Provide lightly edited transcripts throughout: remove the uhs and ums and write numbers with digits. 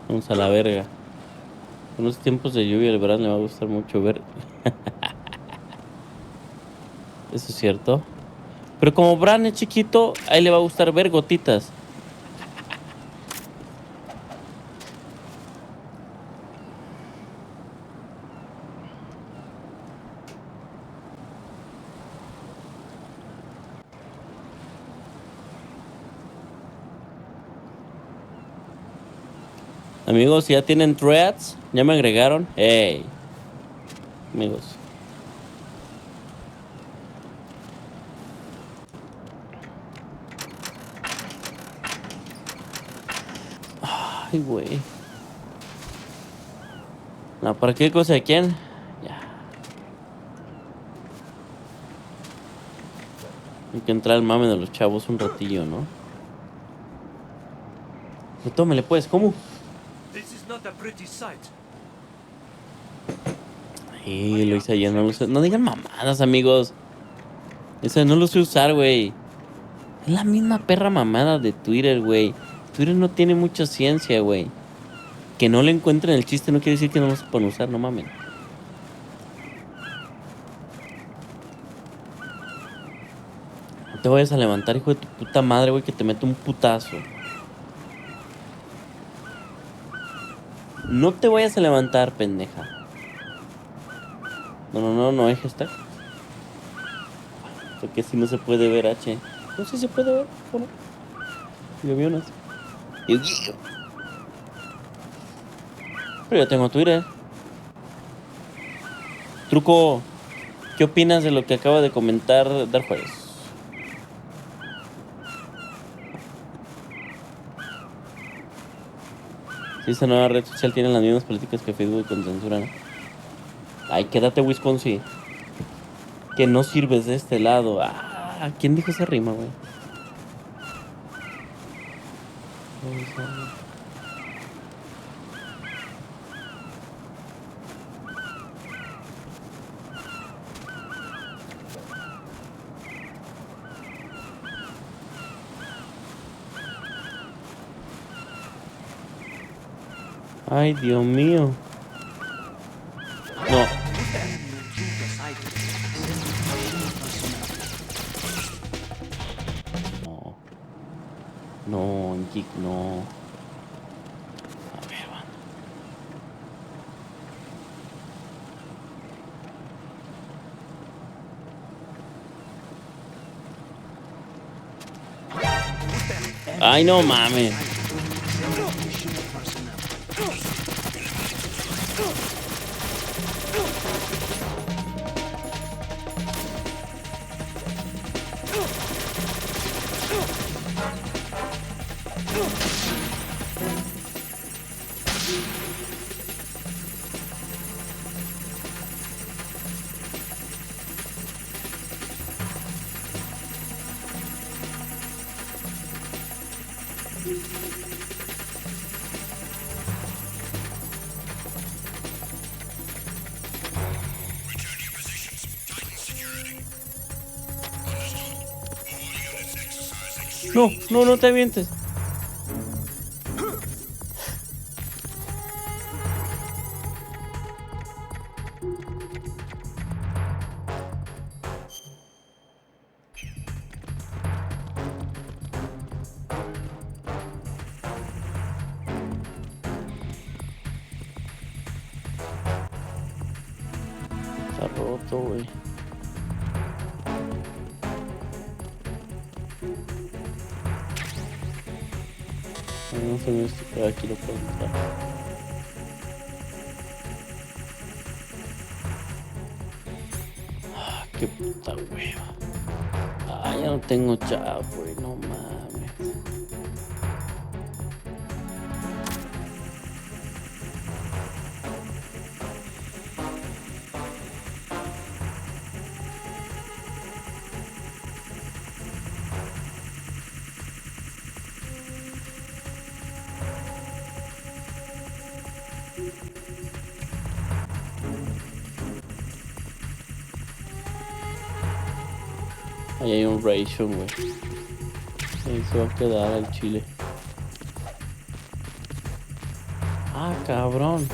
Vamos a la verga. En los tiempos de lluvia el verano le va a gustar mucho ver. Eso es cierto. Pero como Bran es chiquito, a él le va a gustar ver gotitas. Amigos, si ya tienen threads, ya me agregaron. Hey, amigos. Ay, güey. No, ¿para qué cosa de quién? Ya. Hay que entrar al mame de los chavos un ratillo, ¿no? No, tómele pues, ¿cómo? Sí, lo hice ayer, no lo sé. No digan mamadas, amigos. Eso no lo sé usar, güey. Es la misma perra mamada de Twitter, güey. Twitter no tiene mucha ciencia, güey. Que no le encuentren el chiste no quiere decir que no lo sepan usar, no mamen. No te vayas a levantar, hijo de tu puta madre, güey, que te meto un putazo. No te vayas a levantar, pendeja. No hay hashtag. Porque si no se puede ver, H. No sé si se puede ver, ¿o no? Yo vi unas. Pero yo tengo Twitter. Truco, ¿qué opinas de lo que acaba de comentar Dar Juárez? Si esta nueva red social tiene las mismas políticas que Facebook con censura, ¿no? Ay, quédate, Wisconsin. Que no sirves de este lado. Ah, ¿quién dijo esa rima, güey? Ay, Dios mío. No. No, Geek, no. A ver, va. Ay, no mames. No te avientes. Está roto, güey. No se me esto, aquí lo puedo entrar. Ah, qué puta hueva. Ah, ya no tengo chat, güey, no mames. Ahí hay un ration, güey. Ahí se va a quedar el chile. Ah, cabrón.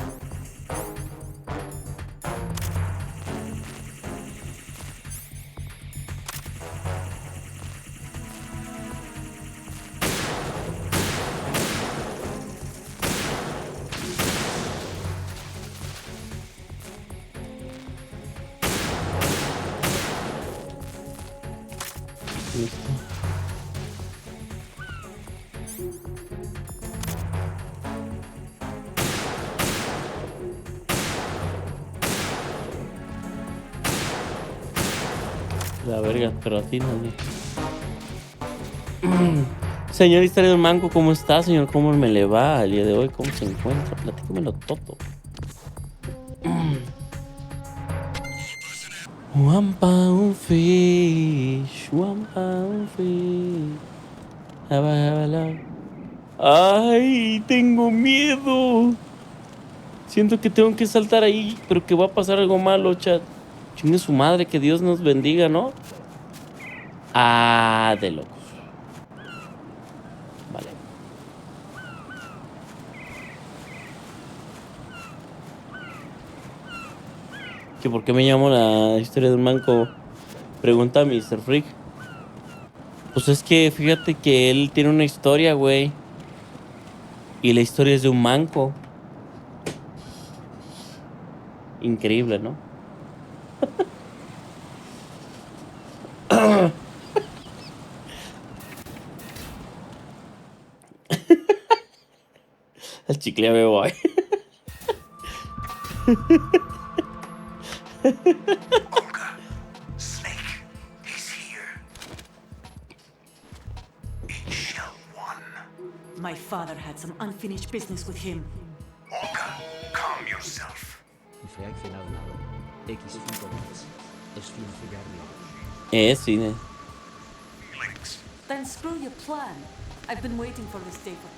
Listo. La verga, pero así no. Señor Historia del Manco, ¿cómo está, señor? ¿Cómo me le va el día de hoy? ¿Cómo se encuentra? Platícamelo todo. Wampa un fish, wampa un fish. Ay, tengo miedo. Siento que tengo que saltar ahí, pero que va a pasar algo malo, chat. Chingue su madre, que Dios nos bendiga, ¿no? Ah, de locos. Vale. ¿Que por qué me llamo la historia de un manco? Pregunta a Mr. Freak. Pues es que fíjate que él tiene una historia, güey. Y la historia es de un manco. Increíble, ¿no? El chicle me voy. Olga, Snake, he's here. In Shell 1. My father had some unfinished business with him. Olga, calm yourself. Cine. Feelings. Then screw your plan. I've been waiting for this day for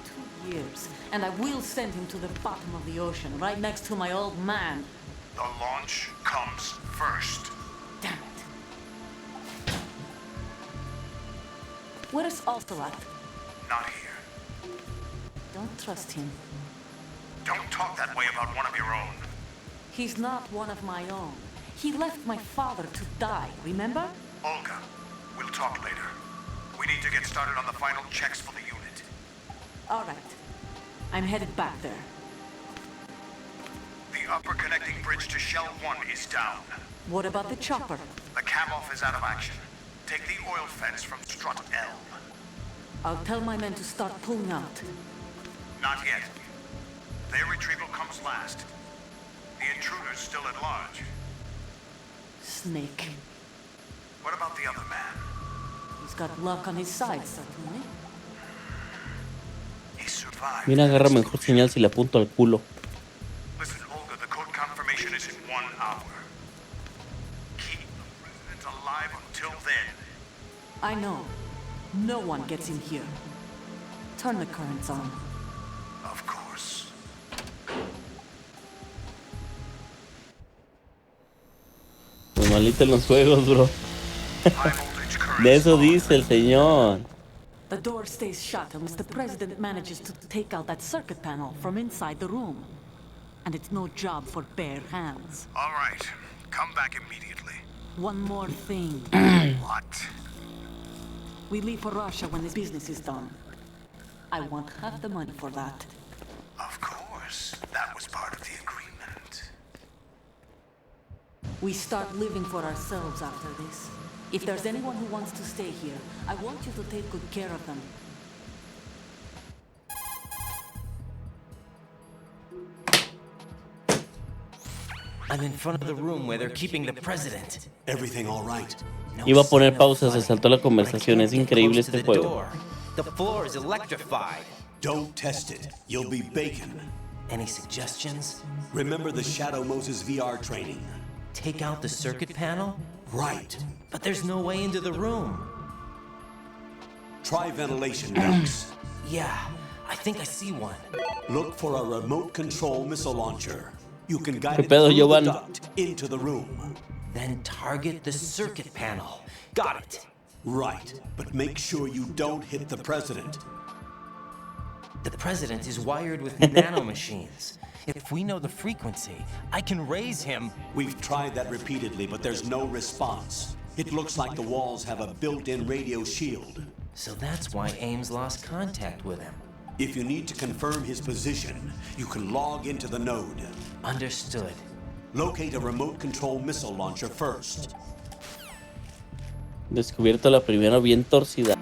2 years, and I will send him to the bottom of the ocean, right next to my old man. The launch comes first. Damn it. Where's Ocelot? Not here. Don't trust him. Don't talk that way about one of your own. He's not one of my own. He left my father to die, remember? Olga, we'll talk later. We need to get started on the final checks for the unit. All right. I'm headed back there. The upper connecting bridge to Shell 1 is down. What about the chopper? The cam-off is out of action. Take the oil fence from strut L. I'll tell my men to start pulling out. Not yet. Their retrieval comes last. The intruder's still at large. Snake. What about the other man? He's got luck on his side, certainly. He survived. Mira, agarra mejor señal si le apunto al culo. Listen, Olga, the code confirmation is in 1 hour. Keep the president alive until then. I know. No one gets in here. Turn the currents on. Of course. Pues malito en los juegos, bro. High voltage currents. De eso dice el señor. The door stays shut unless the president manages to take out that circuit panel from inside the room. And it's no job for bare hands. All right. Come back immediately. One more thing. What? We leave for Russia when this business is done. I want half the money for that. Of course. That was part of the agreement. We start living for ourselves after this. If there's anyone who wants to stay here, I want you to take good care of them. I'm in front of the room where they're keeping the president. Everything all right? Iba a poner pausa, se saltó la conversación. Es increíble este juego. The floor is electrified. Don't test it. You'll be bacon. Any suggestions? Remember the Shadow Moses VR training? Take out the circuit panel? Right. But there's no way into the room. Try ventilation ducts. Yeah, I think I see one. Look for a remote control missile launcher. You can guide ¿Qué it pedo, through the Giovanni? duct into the room. Then target the circuit panel. Got it. Right. But make sure you don't hit the president. The president is wired with nanomachines. If we know the frequency, I can raise him. We've tried that repeatedly, but there's no response. It looks like the walls have a built-in radio shield. So that's why Ames lost contact with him. If you need to confirm his position, you can log into the node. Understood. Locate a remote control missile launcher first. Descubierto la primera bien torcida.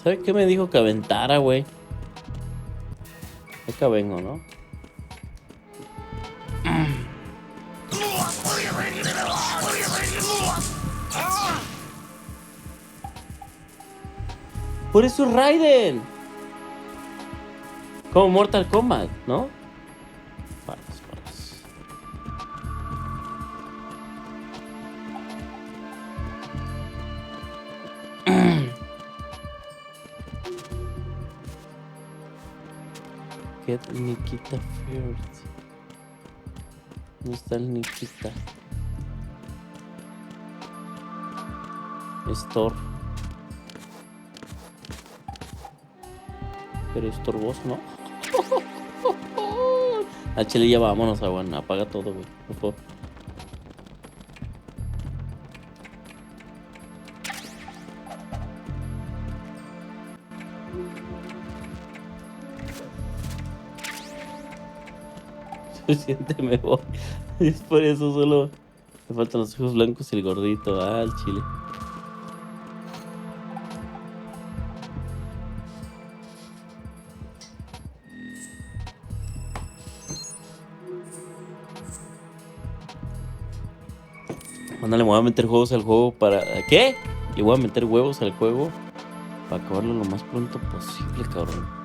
¿Sabe qué me dijo que aventara, güey? Acá vengo, ¿no? Por eso es Raiden. Como Mortal Kombat, ¿no? Paras. Get Nikita first. ¿Dónde está el Nikita? Store. Pero estorboso, ¿no? A Chile ya vámonos, Aguan. Apaga todo, güey. Por favor. Suficiente me voy. Es por eso solo me faltan los ojos blancos y el gordito. Ah, el chile. Ándale, me voy a meter juegos al juego para... ¿Qué? Le voy a meter huevos al juego para acabarlo lo más pronto posible, cabrón.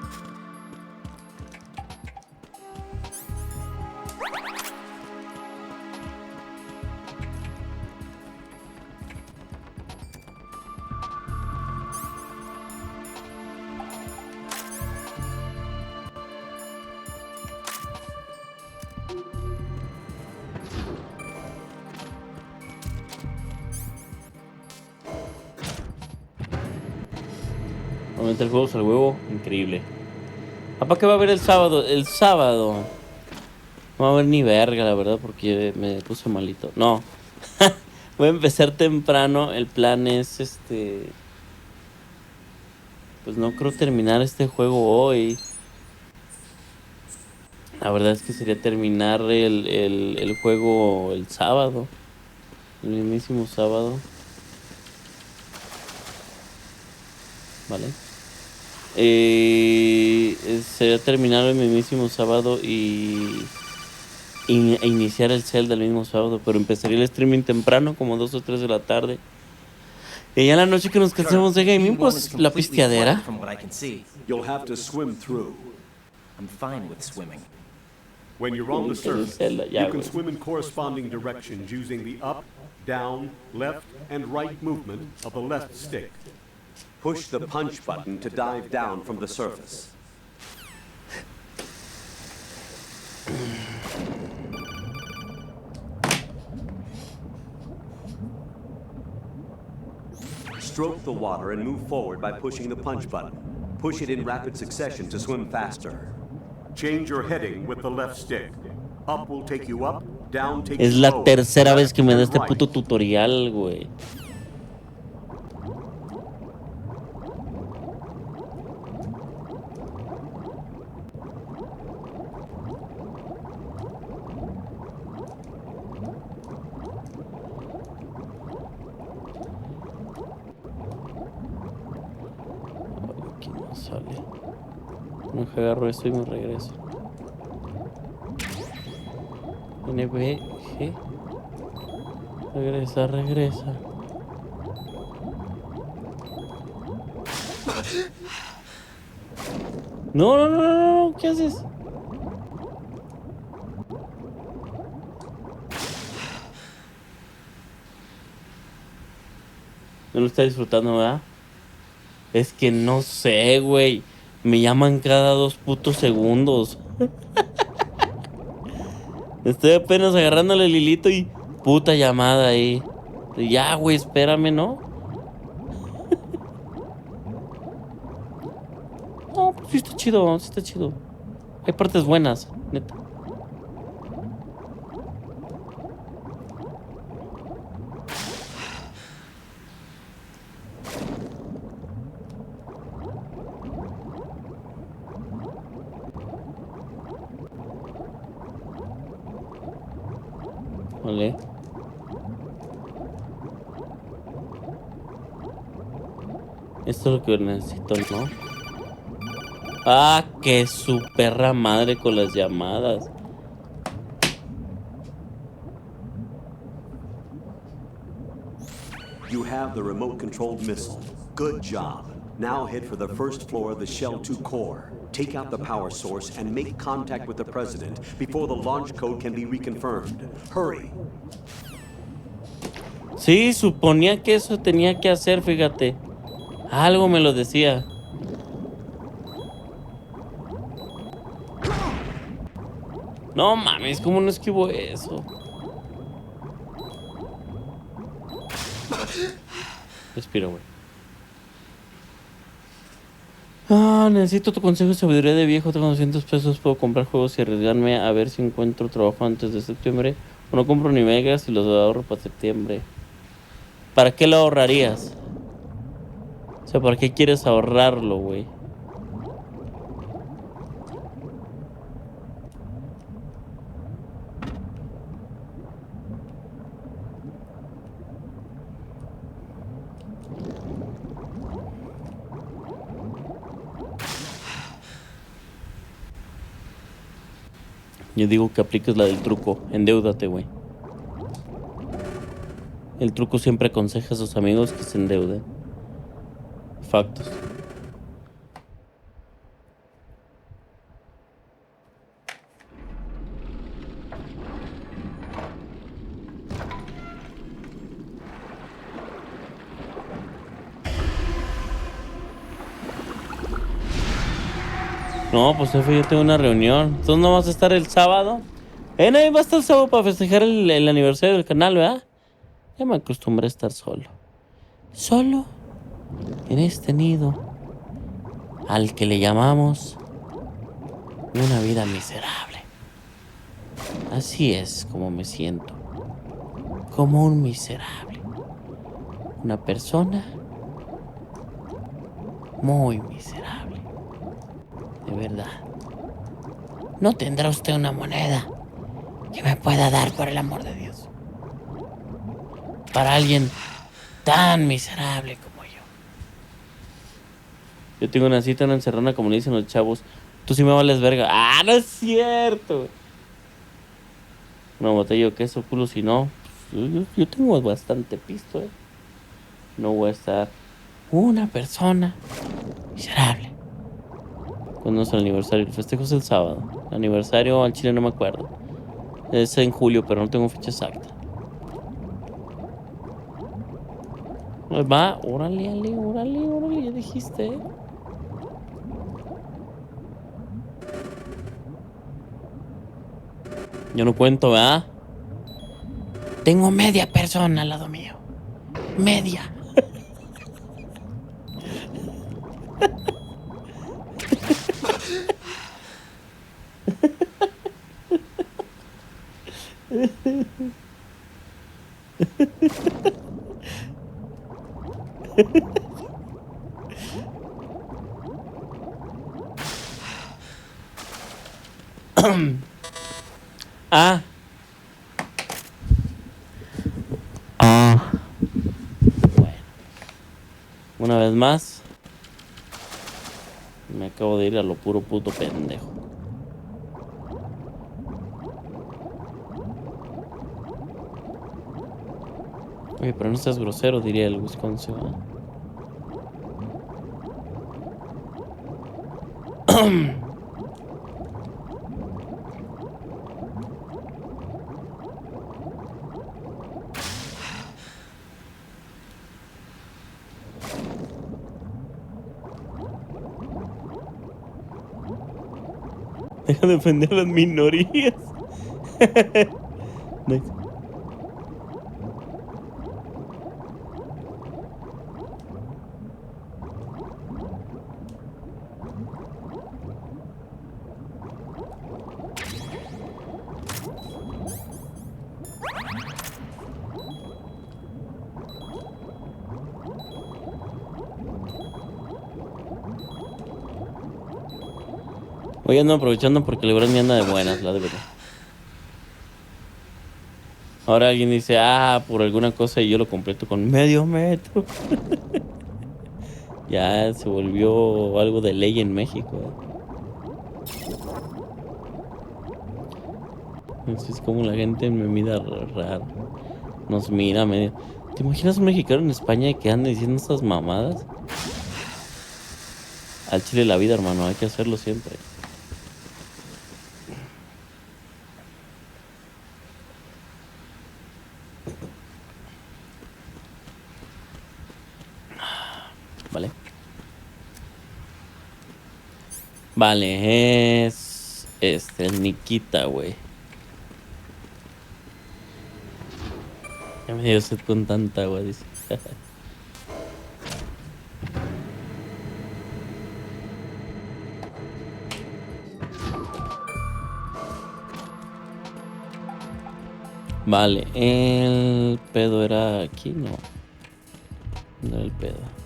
Meter juegos al huevo, increíble. Papá, ¿qué va a haber el sábado? El sábado no va a haber ni verga, la verdad, porque me puse malito. No. Voy a empezar temprano. El plan es pues no creo terminar este juego hoy. La verdad es que sería terminar el juego el sábado. El mismísimo sábado. Vale. Sería terminar el mismísimo sábado e iniciar el Zelda el mismo sábado, pero empezaría el streaming temprano, como 2 o 3 de la tarde. Y ya en la noche que nos cansemos de gaming, pues la pisteadera. You'll have to swim through. I'm fine with swimming. When you're on the surface, Zelda, ya, you can güey. swim in corresponding directions using the up, down, left, and right movement of the left stick. Push the punch button to dive down from the surface. Stroke the water and move forward by pushing the punch button. Push it in rapid succession to swim faster. Change your heading with the left stick. Up will take you up, down takes you Es la lower, tercera vez que me da and este right. puto tutorial, güey. Aquí no sale. No, agarro esto y me regreso. NBG. Regresa. No, ¿qué haces? No lo está disfrutando, ¿verdad? Es que no sé, güey. Me llaman cada 2 putos segundos. Estoy apenas agarrándole el hilito y puta llamada ahí. Ya, güey, espérame, ¿no? No, pues sí está chido, sí está chido. Hay partes buenas, neta. Vale. Esto es lo que necesito, ¿no? Ah, que su perra madre con las llamadas. You have the remote-controlled missile. Good job. Now head for the first floor of the Shell 2 core. Take out the power source and make contact with the President before the launch code can be reconfirmed. Hurry. Sí, suponía que eso tenía que hacer, fíjate. Algo me lo decía. No mames, ¿cómo no esquivo eso? Respiro, güey. Ah, necesito tu consejo y sabiduría de viejo. Tengo 200 pesos. Puedo comprar juegos y arriesgarme a ver si encuentro trabajo antes de septiembre. O no compro ni megas y los ahorro para septiembre. ¿Para qué lo ahorrarías? O sea, ¿para qué quieres ahorrarlo, güey? Yo digo que apliques la del truco. Endeúdate, güey. El truco siempre aconseja a sus amigos que se endeuden. Factos. No, pues jefe, yo tengo una reunión. ¿Tú no vas a estar el sábado? Nadie va a estar el sábado para festejar el aniversario del canal, ¿verdad? Ya me acostumbré a estar solo. Solo en este nido al que le llamamos una vida miserable. Así es como me siento. Como un miserable. Una persona muy miserable. De verdad. ¿No tendrá usted una moneda que me pueda dar, por el amor de Dios? Para alguien tan miserable como yo. Yo tengo una cita, una encerrona, como le dicen los chavos. Tú sí me vales verga. ¡Ah, no es cierto! Una botella de queso, culo, si no. Pues, yo tengo bastante pisto, ¿eh? No voy a estar una persona miserable. ¿Cuándo es el aniversario? El festejo es el sábado. El aniversario al chile no me acuerdo. Es en julio, pero no tengo fecha exacta. Va, órale, ya dijiste, ¿eh? Yo no cuento, ¿verdad? Tengo media persona al lado mío. Media. Ah. Bueno. Una vez más. Me acabo de ir a lo puro puto pendejo. Oye, pero no seas grosero, diría el Wisconsin, ¿eh? Deja de defender a las minorías. Nice. Hoy ando aprovechando porque LeBron me anda de buenas, la de verdad. Ahora alguien dice, por alguna cosa y yo lo completo con medio metro. Ya se volvió algo de ley en México. Así es como la gente me mira raro. Nos mira medio. ¿Te imaginas un mexicano en España que anda diciendo estas mamadas? Al chile la vida, hermano, hay que hacerlo siempre. Vale. Vale, es el Nikita, güey. Ya me dio sed con tanta agua, dice. Vale, el pedo era aquí, no. No era el pedo.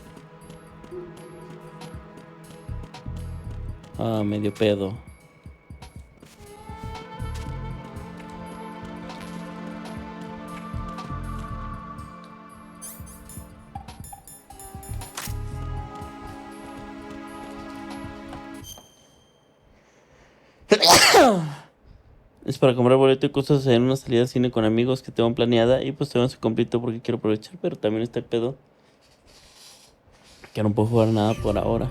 Medio pedo. Es para comprar boleto y cosas en una salida de cine con amigos que tengo planeada. Y pues tengo ese completo porque quiero aprovechar. Pero también está el pedo que no puedo jugar nada por ahora.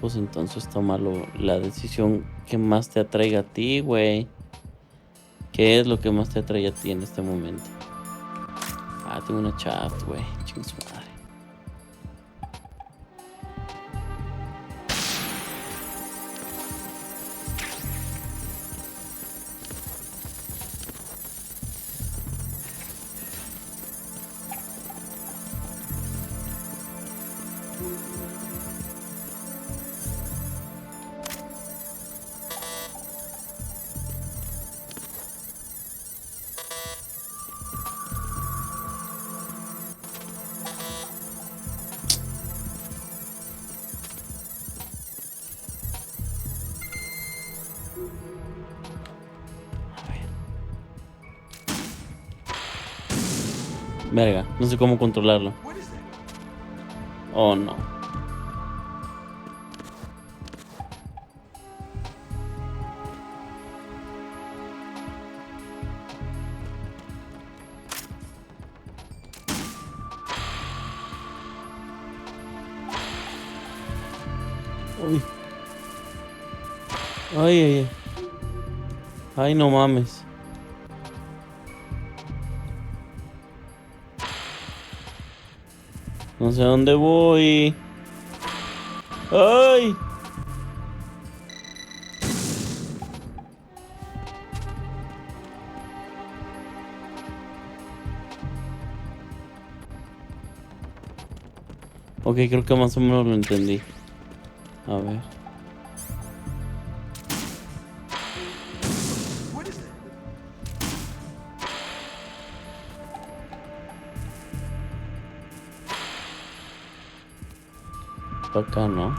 Pues entonces tómalo la decisión que más te atraiga a ti, güey. ¿Qué es lo que más te atrae a ti en este momento? Tengo una chat, güey. Chingue su madre. Verga, no sé cómo controlarlo. Oh, no. Uy. Ay, ay, ay. Ay, no mames. No sé a dónde voy. ¡Ay! Ok, creo que más o menos lo entendí. A ver. Para acá, ¿no?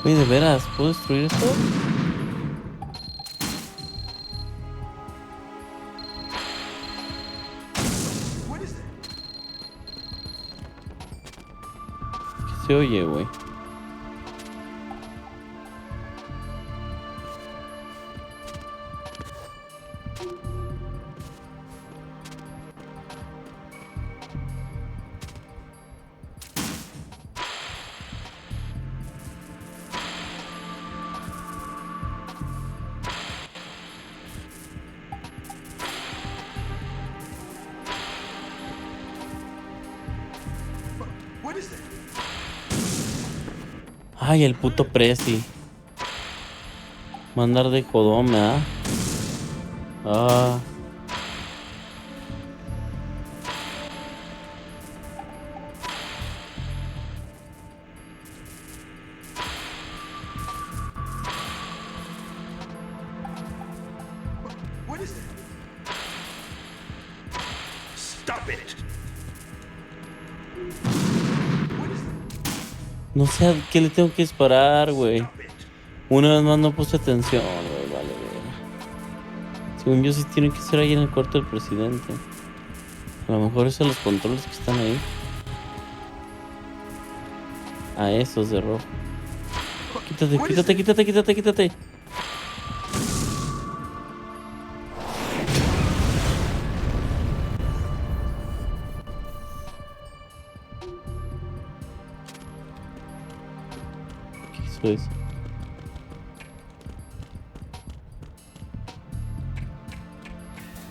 Oye, ¿de veras? ¿Puedo destruir esto? ¿Qué se oye, güey? Ay, el puto Prezi. Mandar de jodón, ¿verdad? Ah. Stop it! No sé a qué le tengo que disparar, güey. Una vez más no puse atención, güey. Vale, güey. Según yo, sí tiene que ser ahí en el cuarto del presidente. A lo mejor es a los controles que están ahí. A esos de rojo. Quítate, quítate, quítate, quítate, quítate. ¿Qué hizo eso?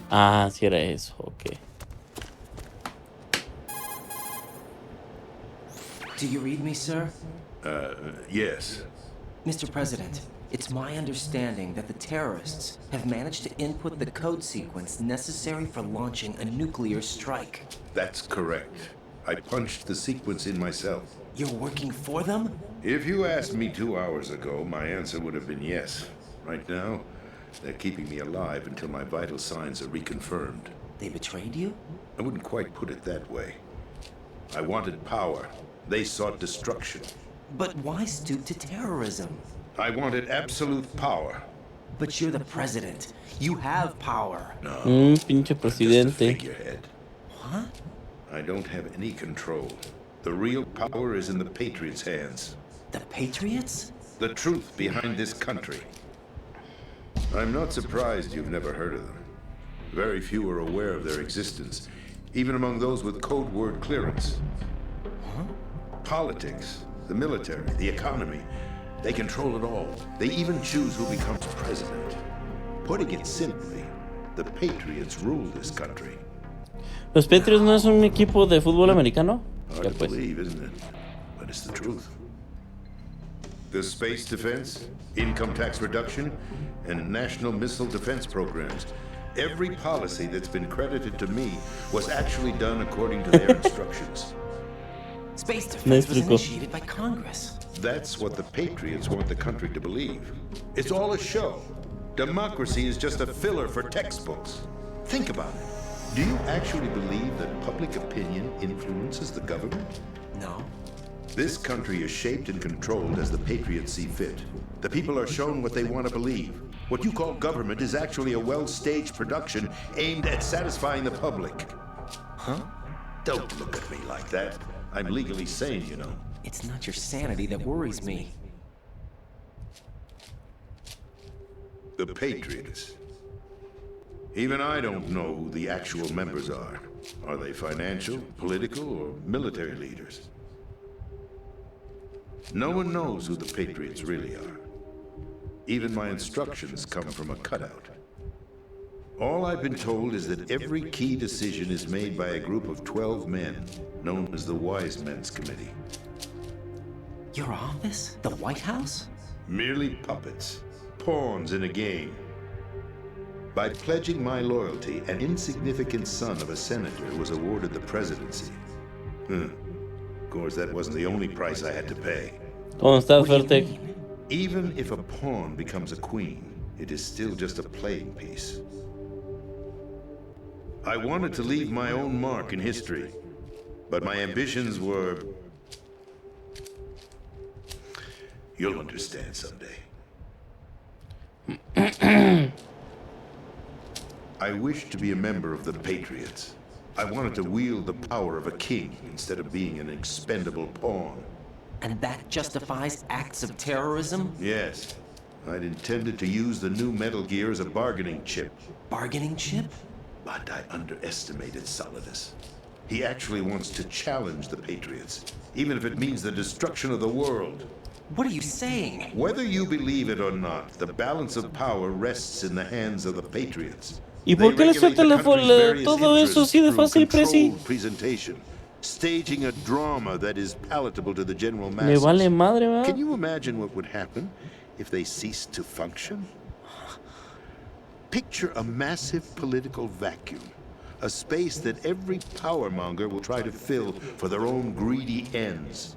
Ah, sí era eso, ok. Do you read me, sir? Yes. Mr. President, it's my understanding that the terrorists have managed to input the code sequence necessary for launching a nuclear strike. That's correct. I punched the sequence in myself. You're working for them? If you asked me 2 hours ago, my answer would have been yes. Right now, they're keeping me alive until my vital signs are reconfirmed. They betrayed you? I wouldn't quite put it that way. I wanted power. They sought destruction. But why stoop to terrorism? I wanted absolute power. But you're the president. You have power. No, Pinche I'm just a presidente. figurehead. What? I don't have any control. The real power is in the Patriots' hands. The Patriots? The truth behind this country. I'm not surprised you've never heard of them. Very few are aware of their existence, even among those with code word clearance. Huh? Politics, the military, the economy, they control it all. They even choose who becomes president. Putting it simply, the Patriots rule this country. ¿Los Patriots no es un equipo de fútbol americano? Hard Ya to pues. believe, isn't it? But it's the truth. The space defense, income tax reduction, and national missile defense programs. Every policy that's been credited to me was actually done according to their instructions. Space defense was Mexico. initiated by Congress. That's what the Patriots want the country to believe. It's all a show. Democracy is just a filler for textbooks. Think about it. Do you actually believe that public opinion influences the government? No. This country is shaped and controlled as the Patriots see fit. The people are shown what they want to believe. What you call government is actually a well-staged production aimed at satisfying the public. Huh? Don't look at me like that. I'm legally sane, you know. It's not your sanity that worries me. The Patriots. Even I don't know who the actual members are. Are they financial, political, or military leaders? No one knows who the Patriots really are. Even my instructions come from a cutout. All I've been told is that every key decision is made by a group of 12 men, known as the Wise Men's Committee. Your office? The White House? Merely puppets, pawns in a game. By pledging my loyalty, an insignificant son of a senator was awarded the presidency. Of course, that wasn't the only price I had to pay. ¿Cómo estás, What do you Fertec? mean? Even if a pawn becomes a queen, it is still just a playing piece. I wanted to leave my own mark in history, but my ambitions were... You'll understand someday. I wished to be a member of the Patriots. I wanted to wield the power of a king instead of being an expendable pawn. And that justifies acts of terrorism? Yes, I'd intended to use the new Metal Gear as a bargaining chip, Bargaining chip? but I underestimated Solidus. He actually wants to challenge the Patriots, even if it means the destruction of the world. What are you saying? Whether you believe it or not, the balance of power rests in the hands of the Patriots. ¿Y por qué le suelta todo eso así de fácil, Prezi? Presentation. staging a drama that is palatable to the general Le masses. vale madre, ¿verdad? Can you imagine what would happen if they ceased to function? Picture a massive political vacuum, a space that every powermonger will try to fill for their own greedy ends.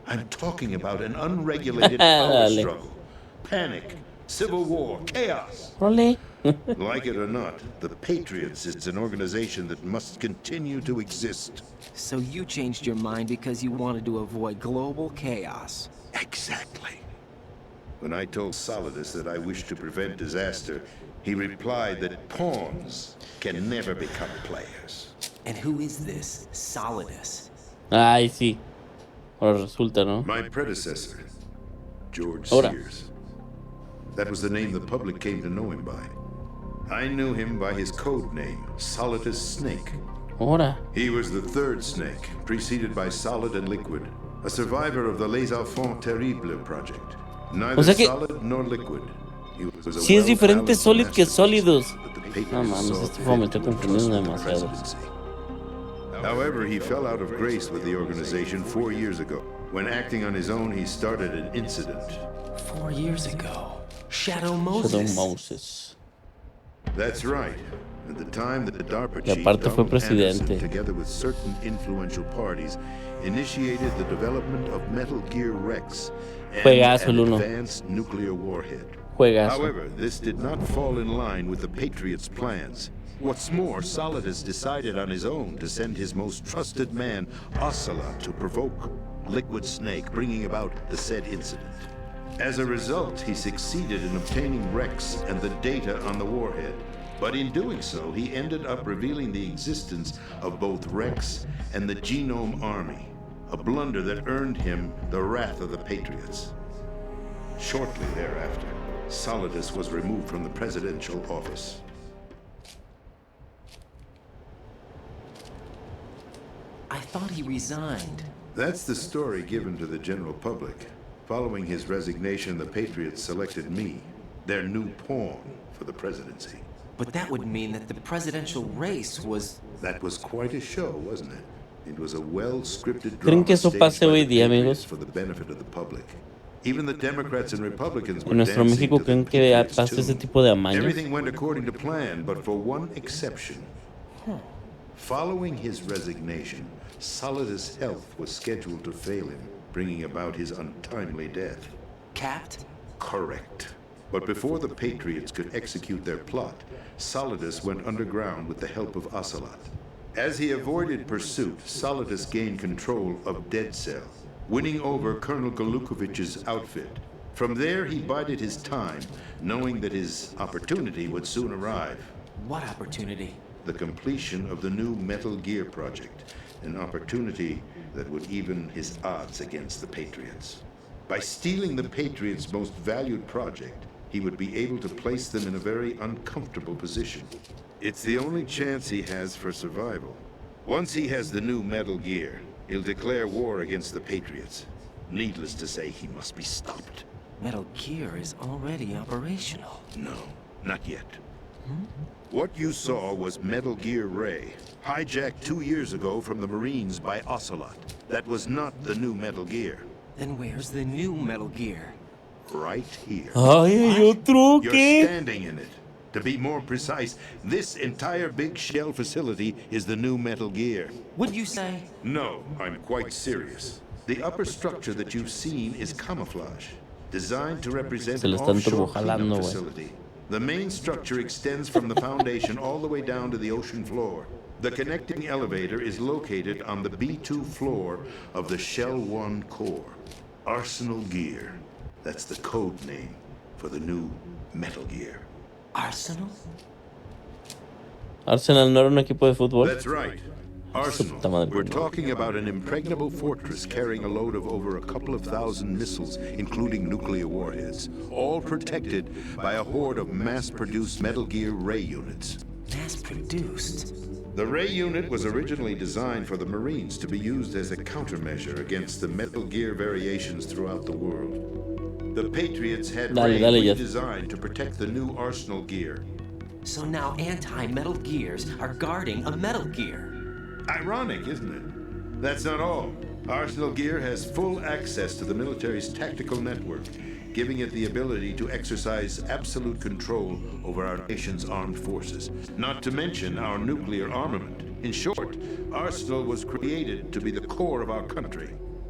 I'm talking about an unregulated power Dale. struggle, panic, civil war, chaos. Órale. Like it or not, the Patriots is an organization that must continue to exist. So you changed your mind because you wanted to avoid global chaos. Exactly. When I told Solidus that I wished to prevent disaster, he replied that pawns can never become players. And who is this Solidus? Ay, sí. Ahora resulta, ¿no? My predecessor, George Ahora. Sears. That was the name the public came to know him by. I knew him by his code name, Solidus Snake. Ahora. He was the third snake, preceded by Solid and Liquid, a survivor of the Les Enfants Terribles project. Neither O sea que- solid nor liquid. He was a Sí es diferente well-balanced Solid que masterpiece Sólidos. that the Patriots No mames, saw este fit juego me está to entrust confundiendo with the demasiado. presidency. However, he fell out of grace with the organization 4 years ago. When acting on his own, he started an incident. 4 years ago. Shadow Shadow Moses. Moses. That's right. At the time that the DARPA Y chief, aparte fue Donald presidente. Anderson, together with certain influential parties, initiated the development of Metal Gear Rex and Juegazo el an uno. advanced nuclear warhead. Juegazo. However, this did not fall in line with the Patriots' plans. What's more, Solidus decided on his own to send his most trusted man, Ocelot, to provoke Liquid Snake, bringing about the said incident. As a result, he succeeded in obtaining Rex and the data on the warhead. But in doing so, he ended up revealing the existence of both Rex and the Genome Army, a blunder that earned him the wrath of the Patriots. Shortly thereafter, Solidus was removed from the presidential office. I thought he resigned. That's the story given to the general public. Following his resignation, the Patriots selected me, their new pawn, for the presidency. But that would mean that the presidential race was... That was quite a show, wasn't it? It was a well-scripted ¿Creen drama que eso staged pase by hoy the día, Patriots amigos? for the benefit of the public. Even the Democrats and Republicans were En nuestro dancing México to the creen que Patriots' pase ese tune. tipo de amaños. Everything went according to plan, but for one exception. Following his resignation, Solidus' health was scheduled to fail him, bringing about his untimely death. capped? Correct. But before the Patriots could execute their plot, Solidus went underground with the help of Ocelot. As he avoided pursuit, Solidus gained control of Dead Cell, winning over Colonel Galukovich's outfit. From there, he bided his time, knowing that his opportunity would soon arrive. What opportunity? The completion of the new Metal Gear project, an opportunity that would even his odds against the Patriots. By stealing the Patriots' most valued project, he would be able to place them in a very uncomfortable position. It's the only chance he has for survival. Once he has the new Metal Gear, he'll declare war against the Patriots. Needless to say, he must be stopped. Metal Gear is already operational. No, not yet. What you saw was Metal Gear Ray, hijacked 2 years ago from the Marines by Ocelot. That was not the new Metal Gear. Then where's the new Metal Gear? Right here. Ay, hay otro You're que. standing in it. To be more precise, this entire big shell facility is the new Metal Gear. What'd you say? No, I'm quite serious. The upper structure that you've seen is camouflage, designed to represent Se an lo están offshore turbojalando, cleanup güey. facility. The main structure extends from the foundation all the way down to the ocean floor. The connecting elevator is located on the B2 floor of the Shell 1 core. Arsenal Gear. That's the code name for the new Metal Gear. Arsenal? Arsenal no era un equipo de fútbol. That's right. Puta madre. Arsenal. We're talking about an impregnable fortress carrying a load of over a couple of thousand missiles, including nuclear warheads, all protected by a horde of mass-produced Metal Gear Ray units. Mass-produced? The Ray unit was originally designed for the Marines to be used as a countermeasure against the Metal Gear variations throughout the world. The Patriots had Dale, Ray dale, ya. redesigned to protect the new Arsenal Gear. So now anti-Metal Gears are guarding a Metal Gear. Ironic, isn't it? That's not all. Arsenal Gear has full access to the military's tactical network, giving it the ability to exercise absolute control over our nation's armed forces, not to mention our nuclear armament. In short, Arsenal was created to be the core of our country.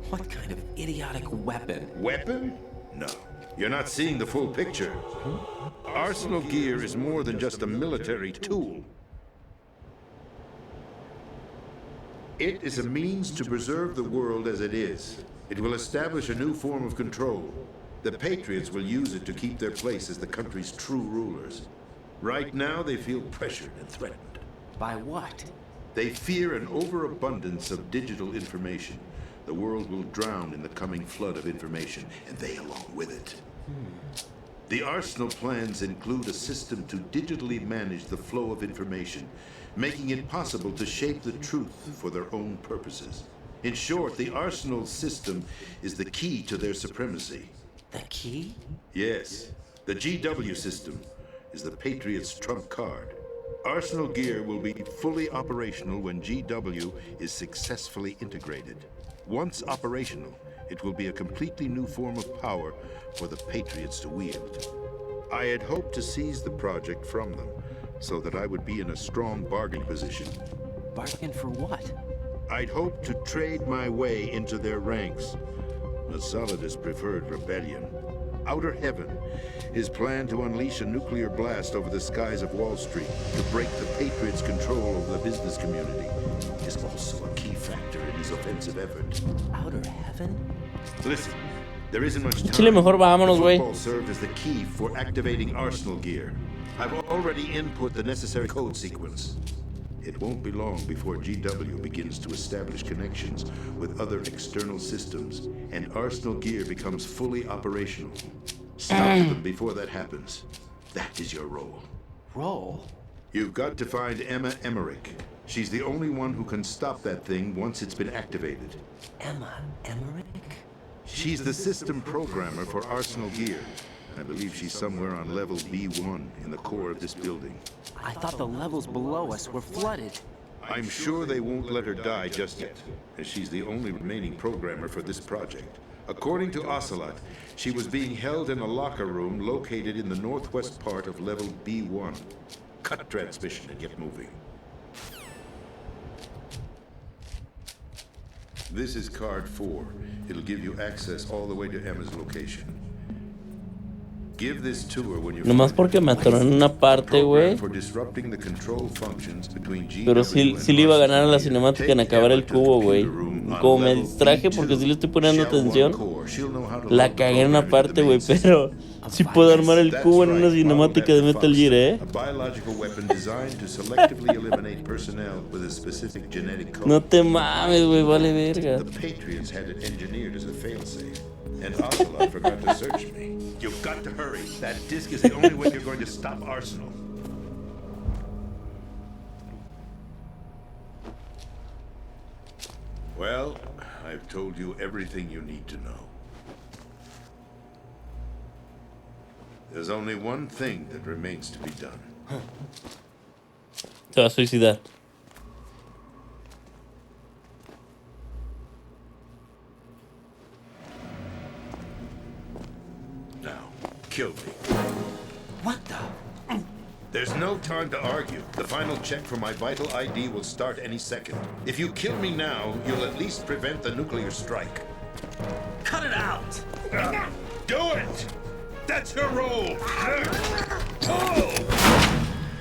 What kind of idiotic weapon? Weapon? No. You're not seeing the full picture. Arsenal Gear is more than just a military tool. It is a means to preserve the world as it is. It will establish a new form of control. The Patriots will use it to keep their place as the country's true rulers. Right now, they feel pressured and threatened. By what? They fear an overabundance of digital information. The world will drown in the coming flood of information, and they along with it. The Arsenal plans include a system to digitally manage the flow of information, making it possible to shape the truth for their own purposes. In short, the Arsenal system is the key to their supremacy. The key? Yes, the GW system is the Patriots' trump card. Arsenal Gear will be fully operational when GW is successfully integrated. Once operational, it will be a completely new form of power for the Patriots to wield. I had hoped to seize the project from them, so that I would be in a strong bargain position. Bargain for what? I'd hoped to trade my way into their ranks. The Solidus preferred rebellion. Outer Heaven is planned to unleash a nuclear blast over the skies of Wall Street to break the Patriots' control over the business community. Is also a key factor in his offensive effort. Outer Heaven? Listen, there isn't much time. Chile, mejor vámonos, The güey. football served as the key for activating Arsenal Gear. I've already input the necessary code sequence. It won't be long before GW begins to establish connections with other external systems, and Arsenal Gear becomes fully operational. Stop them before that happens. That is your role. Role? You've got to find Emma Emmerich. She's the only one who can stop that thing once it's been activated. Emma Emmerich? She's the system programmer for Arsenal Gear. I believe she's somewhere on level B1 in the core of this building. I thought the levels below us were flooded. I'm sure they won't let her die just yet, as she's the only remaining programmer for this project. According to Ocelot, she was being held in a locker room located in the northwest part of level B1. Cut transmission and get moving. This is card 4. It'll give you access all the way to Emma's location. Give this to her when you Nomás porque me atoró en una parte, güey. for disrupting the control functions between Pero GW sí le iba a ganar a la and cinemática en Take acabar el Emma to cubo, the güey. computer room on Como me level distraje B2. porque sí le estoy poniendo Shell atención. 1 core. She'll know how to La load the cagué en una program into parte, the güey, main system. pero sí puedo armar el That's cubo en una right, cinemática de Model Metal Fox, Gear, ¿eh? A biological weapon designed to selectively eliminate personnel with a specific genetic code. No te mames, güey, vale verga. The Patriots had it engineered as a failsafe, and Ocelot forgot to search me. You've got to hurry. That disc is the only way you're going to stop Arsenal. Well, I've told you everything you need to know. There's only one thing that remains to be done. Se va a suicidar. Now, kill me. What the? There's no time to argue. The final check for my vital ID will start any second. If you kill me now, you'll at least prevent the nuclear strike. Cut it out! Do it! That's your role! Oh!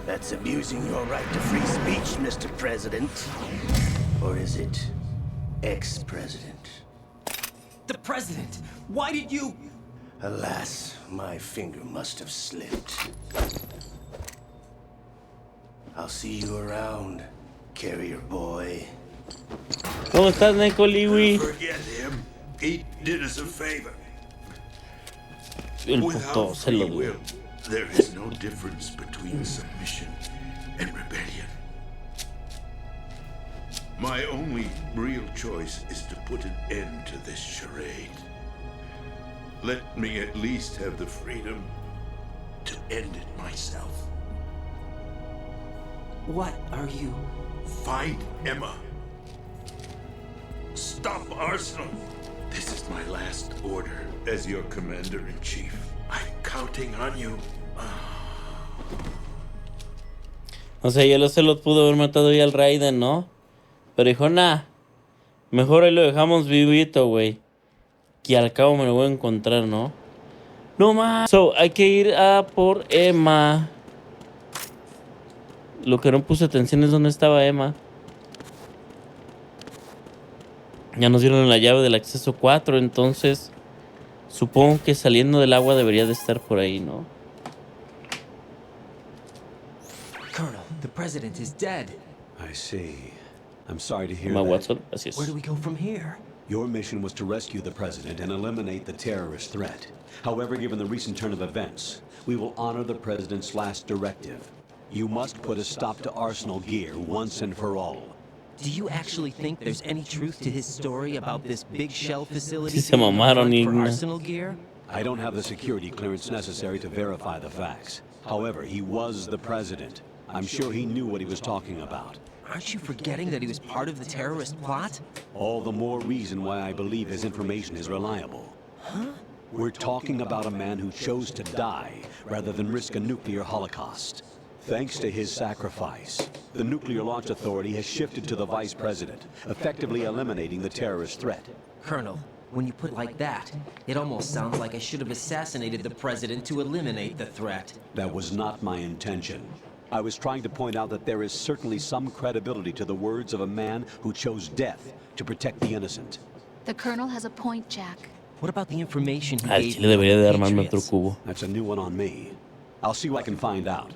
That's abusing your right to free speech, Mr. President. Or is it ex-president? The president! Why did you... Alas, my finger must have slipped. I'll see you around, carrier boy. ¿Cómo estás, Neko Liwi? Forget him. He did us a favor. El puto Without se lo free dio. will, there is no difference between submission and rebellion. My only real choice is to put an end to this charade. Let me at least have the freedom to end it myself. What are you? Find Emma. Stop Arsenal. This is my last order as your commander-in-chief. I'm counting on you. O sea, ya se los pudo haber matado ya al Raiden, ¿no? Pero dijo, nah, mejor ahí lo dejamos vivito, güey. Que al cabo me lo voy a encontrar, ¿no? No más. So, hay que ir a por Emma. Lo que no puse atención es dónde estaba Emma. Ya nos dieron la llave del acceso 4, entonces supongo que saliendo del agua debería de estar por ahí, ¿no? Colonel, the president is dead. I see. I'm sorry to hear Emma that. Watson, así es. Where do we go from here? Your mission was to rescue the president and eliminate the terrorist threat. However, given the recent turn of events, we will honor the president's last directive. You must put a stop to Arsenal gear once and for all. Do you actually think there's any truth to his story about this big shell facility Sí se mamaron, being a front for Igna. Arsenal gear? I don't have the security clearance necessary to verify the facts. However, he was the president. I'm sure he knew what he was talking about. Aren't you forgetting that he was part of the terrorist plot? All the more reason why I believe his information is reliable. Huh? We're talking about a man who chose to die rather than risk a nuclear holocaust. Thanks to his sacrifice, the Nuclear Launch Authority has shifted to the vice president, effectively eliminating the terrorist threat. Colonel, when you put it like that, it almost sounds like I should have assassinated the president to eliminate the threat. That was not my intention. I was trying to point out that there is certainly some credibility to the words of a man who chose death to protect the innocent. The Colonel has a point, Jack. What about the information he Al gave chile debería de about the armarme otro Patriots? cubo. That's a new one on me. I'll see what I can find out.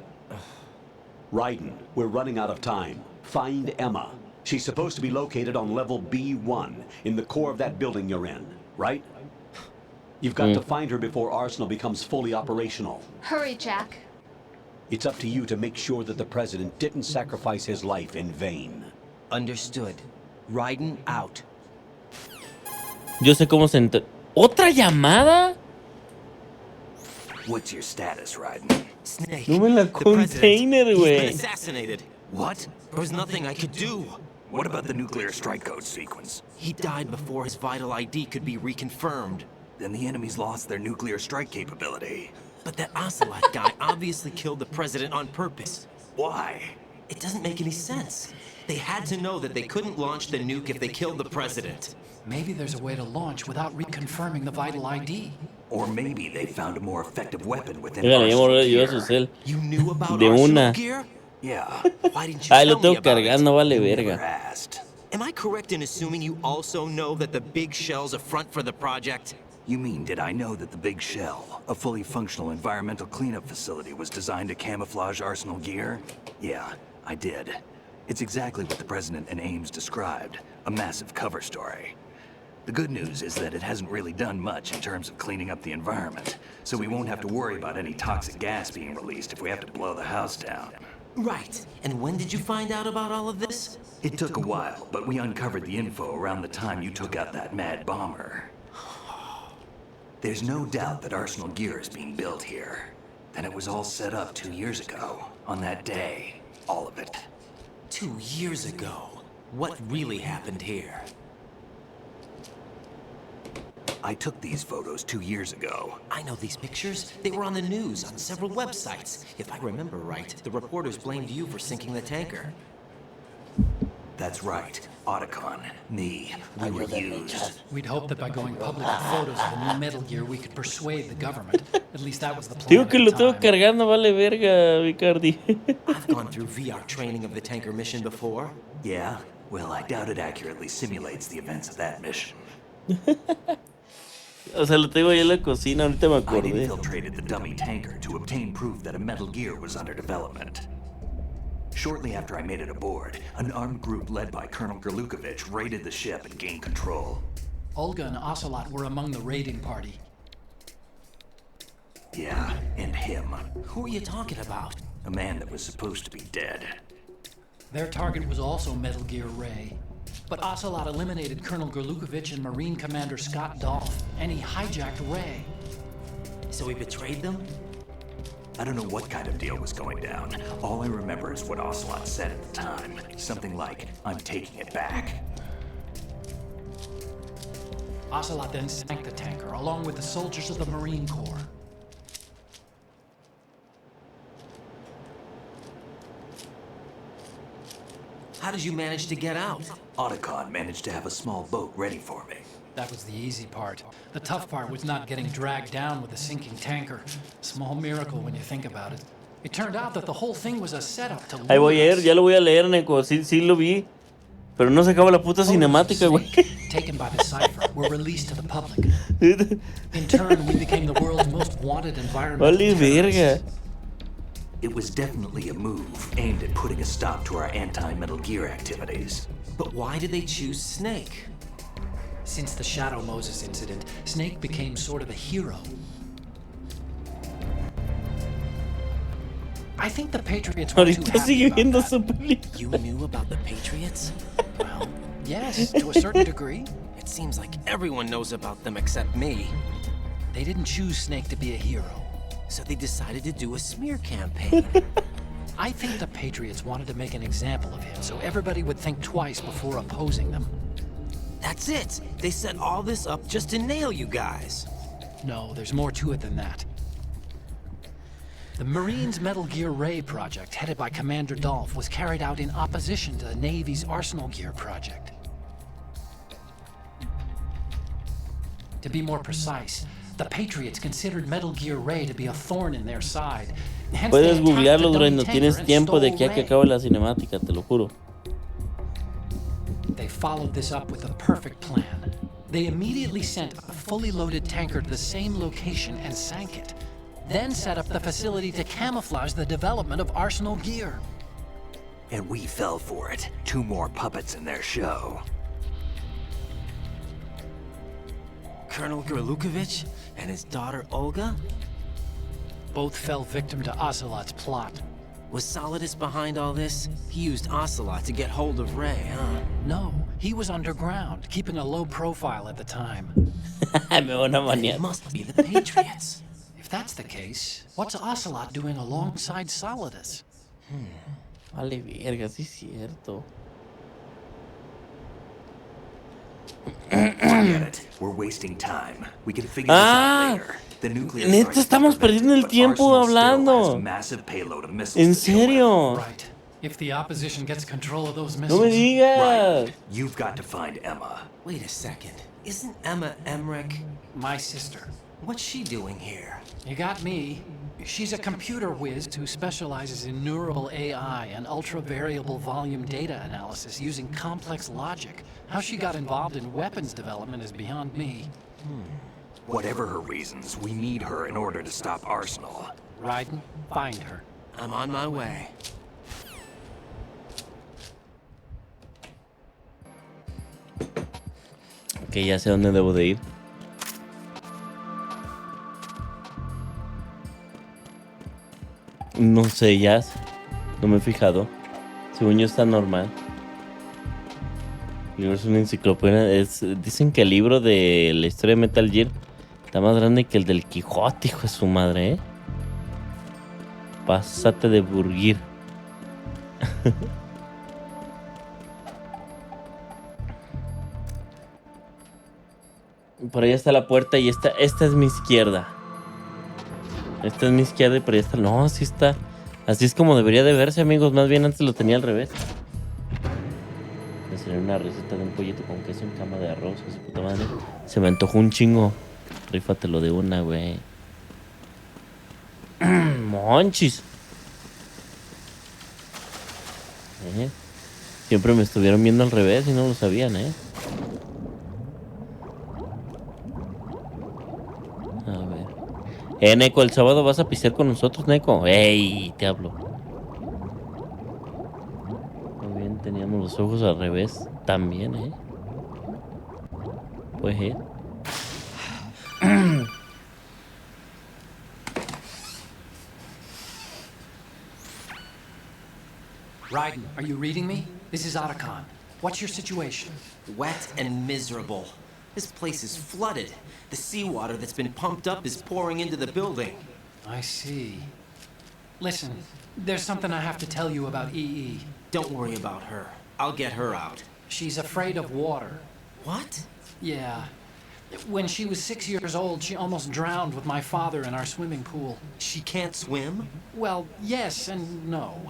Raiden, we're running out of time. Find Emma. She's supposed to be located on level B1, in the core of that building you're in, right? You've got to find her before Arsenal becomes fully operational. Hurry, Jack. It's up to you to make sure that the president didn't sacrifice his life in vain. Understood. Raiden out. Yo sé cómo se entra. ¿Otra llamada? What's your status, Raiden? Snake. No me la the president, container, he's been güey. assassinated. What? There was nothing I could do. What about the nuclear strike code sequence? He died before his vital ID could be reconfirmed. Then the enemy's lost their nuclear strike capability. But that Ocelot guy obviously killed the president on purpose. Why? It doesn't make any sense. They had to know that they couldn't launch the nuke if they killed the president. Maybe there's a way to launch without reconfirming the vital ID. Or maybe they found a more effective weapon within Oiga, le llamo Arsenal yo a gear. su cel. You knew about De Arsenal una. gear? Yeah. Why didn't you Ay, tell lo me tengo about cargando, it? vale Never verga. asked. Am I correct in assuming you also know that the big shell's a front for the project? You mean, did I know that the Big Shell, a fully functional environmental cleanup facility, was designed to camouflage Arsenal gear? Yeah, I did. It's exactly what the President and Ames described, a massive cover story. The good news is that it hasn't really done much in terms of cleaning up the environment, so we won't have to worry about any toxic gas being released if we have to blow the house down. Right. And when did you find out about all of this? It took a while, but we uncovered the info around the time you took out that mad bomber. There's no doubt that Arsenal gear is being built here. Then it was all set up 2 years ago, on that day. All of it. 2 years ago. What really happened here? I took these photos 2 years ago. I know these pictures. They were on the news, on several websites. If I remember right, the reporters blamed you for sinking the tanker. That's right. Otacon, me, we were used. We'd hoped that by going public with photos of the new Metal Gear, we could persuade the government. At least that was the plan. Digo que at lo the tengo time. cargando, vale verga, Vicardi. I've gone through VR training of the tanker mission before. Yeah? Well, I doubt it accurately simulates the events of that mission. O sea, lo tengo ahí en la cocina, ahorita me I'd acordé. infiltrated the dummy tanker to obtain proof that a Metal Gear was under development. Shortly after I made it aboard, an armed group led by Colonel Gerlukovich raided the ship and gained control. Olga and Ocelot were among the raiding party. Yeah, and him. Who are you talking about? A man that was supposed to be dead. Their target was also Metal Gear Ray. But Ocelot eliminated Colonel Gorlukovich and Marine Commander Scott Dolph, and he hijacked Ray. So he betrayed them? I don't know what kind of deal was going down. All I remember is what Ocelot said at the time. Something like, I'm taking it back. Ocelot then sank the tanker, along with the soldiers of the Marine Corps. How did you manage to get out? Otacon managed to have a small boat ready for me. That was the easy part. The tough part was not getting dragged down with the sinking tanker. Small miracle when you think about it. It turned out that the whole thing was a setup to Ahí voy a lure ir, ya lo voy a leer, Neko. Sí lo vi. Pero no se acaba la puta cinemática, güey. Taken by the cipher were released to the public. In turn, we became the world's most wanted environmental Vale, verga. It was definitely a move aimed at putting a stop to our anti-Metal Gear activities. But why did they choose Snake? Since the Shadow Moses incident, Snake became sort of a hero. I think the Patriots were too Ahorita happy sigue about viendo that. su película. You knew about the Patriots? Well, yes, to a certain degree. It seems like everyone knows about them except me. They didn't choose Snake to be a hero. So they decided to do a smear campaign. I think the Patriots wanted to make an example of him so everybody would think twice before opposing them. That's it! They set all this up just to nail you guys. No, there's more to it than that. The Marines' Metal Gear Ray project, headed by Commander Dolph, was carried out in opposition to the Navy's Arsenal Gear project. To be more precise, the Patriots considered Metal Gear Ray to be a thorn in their side. Hence, they Puedes attacked the googlearlo dummy cuando tanker tienes and tiempo de stole aquí a que Ray. acabe la cinemática, te lo juro. They followed this up with a perfect plan. They immediately sent a fully loaded tanker to the same location and sank it. Then set up the facility to camouflage the development of Arsenal Gear. And we fell for it. 2 more puppets in their show. Colonel Gorlukovich and his daughter Olga? Both fell victim to Ocelot's plot. Was Solidus behind all this? He used Ocelot to get hold of Ray, huh? No, he was underground, keeping a low profile at the time. Me van a banear. It must be the Patriots. If that's the case, what's Ocelot doing alongside Solidus? Vale, verga, sí es cierto. Forget it. We're wasting time. We can figure this out later. The nuclear Neta, strike estamos is prevented, perdiendo el but tiempo Arsenal still hablando. has a massive payload of missiles ¿En to deal with. serio? Right. If the opposition gets control of those No missiles... me digas. Right. You've got to find Emma. Wait a second. Isn't Emma Emmerich? My sister. What's she doing here? You got me. She's a computer whiz who specializes in neural AI and ultra-variable volume data analysis using complex logic. How she got involved in weapons development is beyond me. Whatever her reasons, we need her in order to stop Arsenal. Raiden, find her. I'm on my way. Ok, ya sé dónde debo de ir. No sé, ya. No me he fijado. Según yo está normal. El libro es una enciclopedia. Dicen que el libro de la historia de Metal Gear está más grande que el del Quijote, hijo de su madre, ¿eh? Pásate de burguir. Por allá está la puerta y esta es mi izquierda. Esta es mi izquierda y por allá está... No, así está. Así es como debería de verse, amigos. Más bien antes lo tenía al revés. Me salió una receta de un pollito con queso en cama de arroz. Su puta madre. Se me antojó un chingo. Rífatelo de una, güey. Monchis. Siempre me estuvieron viendo al revés y no lo sabían, A ver. Neko, el sábado vas a pistear con nosotros, Neko. ¡Ey! Te hablo. Muy bien, teníamos los ojos al revés también, Pues, Raiden, are you reading me? This is Otacon. What's your situation? Wet and miserable. This place is flooded. The seawater that's been pumped up is pouring into the building. I see. Listen, there's something I have to tell you about EE. Don't worry about her. I'll get her out. She's afraid of water. What? Yeah. When she was 6 years old, she almost drowned with my father in our swimming pool. She can't swim? Well, yes and no.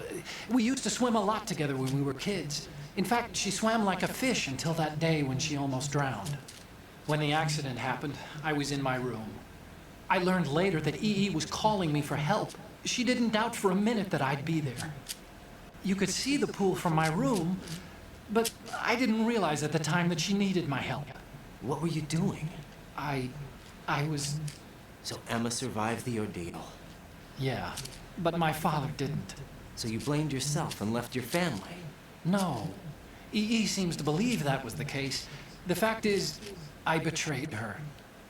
We used to swim a lot together when we were kids. In fact, she swam like a fish until that day when she almost drowned. When the accident happened, I was in my room. I learned later that EE was calling me for help. She didn't doubt for a minute that I'd be there. You could see the pool from my room, but I didn't realize at the time that she needed my help. What were you doing? I was... So Emma survived the ordeal. Yeah, but my father didn't. So you blamed yourself and left your family? No. EE seems to believe that was the case. The fact is, I betrayed her.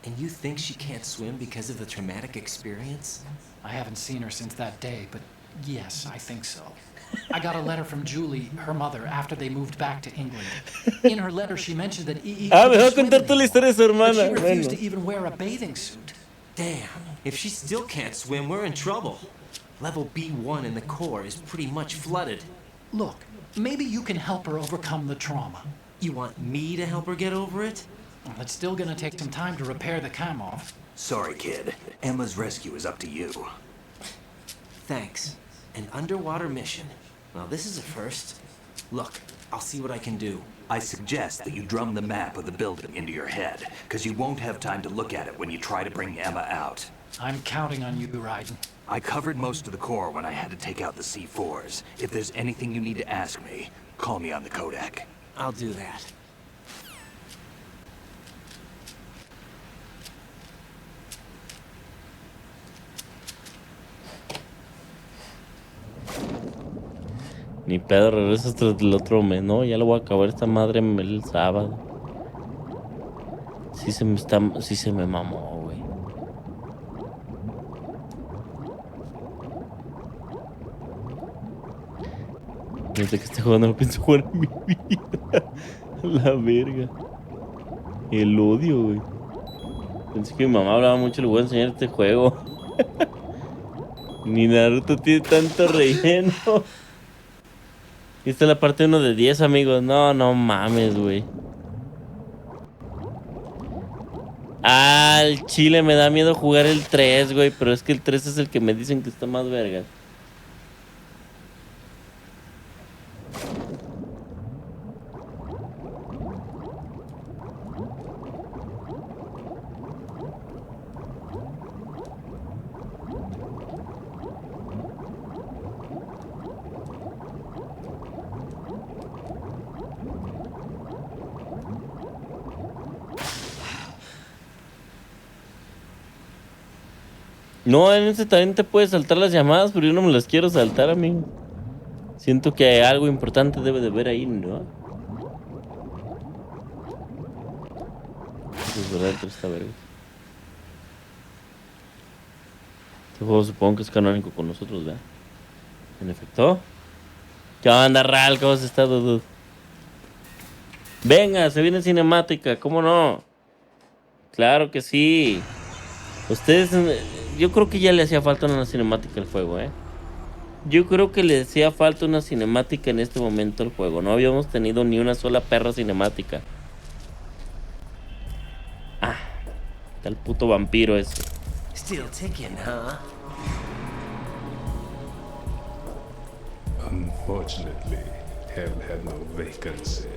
And you think she can't swim because of the traumatic experience? I haven't seen her since that day, but yes, I think so. I got a letter from Julie, her mother, after they moved back to England. In her letter, she mentioned that EE me va a contar tú la historia de su but she hermana. refused Bueno. to even wear a bathing suit. Damn, if she still can't swim, we're in trouble. Level B1 in the core is pretty much flooded. Look, maybe you can help her overcome the trauma. You want me to help her get over it? Well, it's still gonna take some time to repair the camo. Sorry, kid. Emma's rescue is up to you. Thanks. An underwater mission. Well, this is a first. Look, I'll see what I can do. I suggest that you drum the map of the building into your head, because you won't have time to look at it when you try to bring Emma out. I'm counting on you, Raiden. I covered most of the core when I had to take out the C4s. If there's anything you need to ask me, call me on the Kodak. I'll do that. Ni pedo, regreso hasta el otro mes. No, ya lo voy a acabar esta madre el sábado. Sí se me mamó, güey. Desde que este juego no lo pienso jugar en mi vida. La verga. El odio, güey. Pensé que mi mamá hablaba mucho, le voy a enseñar este juego. Ni Naruto tiene tanto relleno. Y esta es la parte 1 de 10, amigos. No mames, güey. Al chile me da miedo jugar el 3, güey. Pero es que el 3 es el que me dicen que está más verga. No, en este también te puedes saltar las llamadas, pero yo no me las quiero saltar, amigo. Siento que algo importante debe de ver ahí, ¿no? Eso es verdad, pero está verga. Este juego supongo que es canónico con nosotros, ¿verdad? En efecto. ¿Qué onda, Ral? ¿Cómo has estado, dude? Venga, se viene cinemática, ¿cómo no? Claro que sí. Ustedes... Yo creo que ya le hacía falta una cinemática al juego, ¿eh? Yo creo que le hacía falta una cinemática en este momento al juego. No habíamos tenido ni una sola perra cinemática. Ah, está el puto vampiro ese. Still ticking, huh? Unfortunately, hell had no vacancies.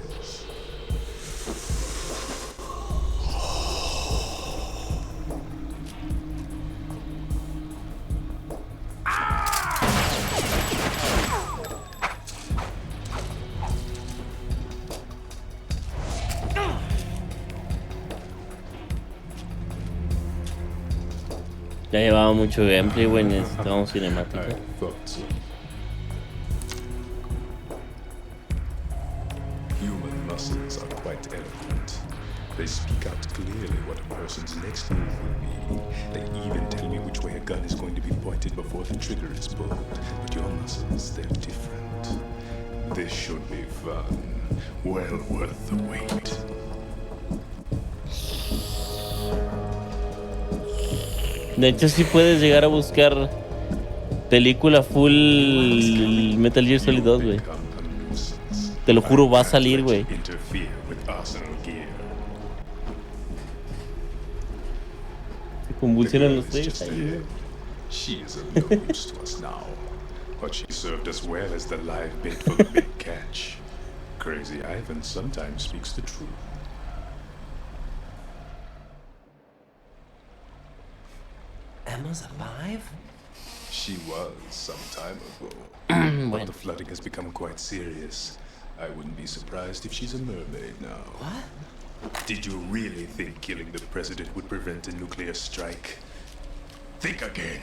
Ya llevaba mucho gameplay, güey, necesitábamos cinemática. I thought so. Human muscles are quite eloquent. They speak out clearly what a person's next move will be. They even tell me which way a gun is going to be pointed before the trigger is pulled. But your muscles, they're different. This should be fun. well worth the wait. De hecho, sí puedes llegar a buscar película full Metal Gear Solid 2, güey. Te lo juro, va a salir, güey. Se convulsionan los tres ahí, güey. She is of no use to us now, but she served us well as the live bait for the big catch. Crazy Ivan sometimes speaks the truth. Emma's alive? She was some time ago. But the flooding has become quite serious. I wouldn't be surprised if she's a mermaid now. What? Did you really think killing the president would prevent a nuclear strike? Think again.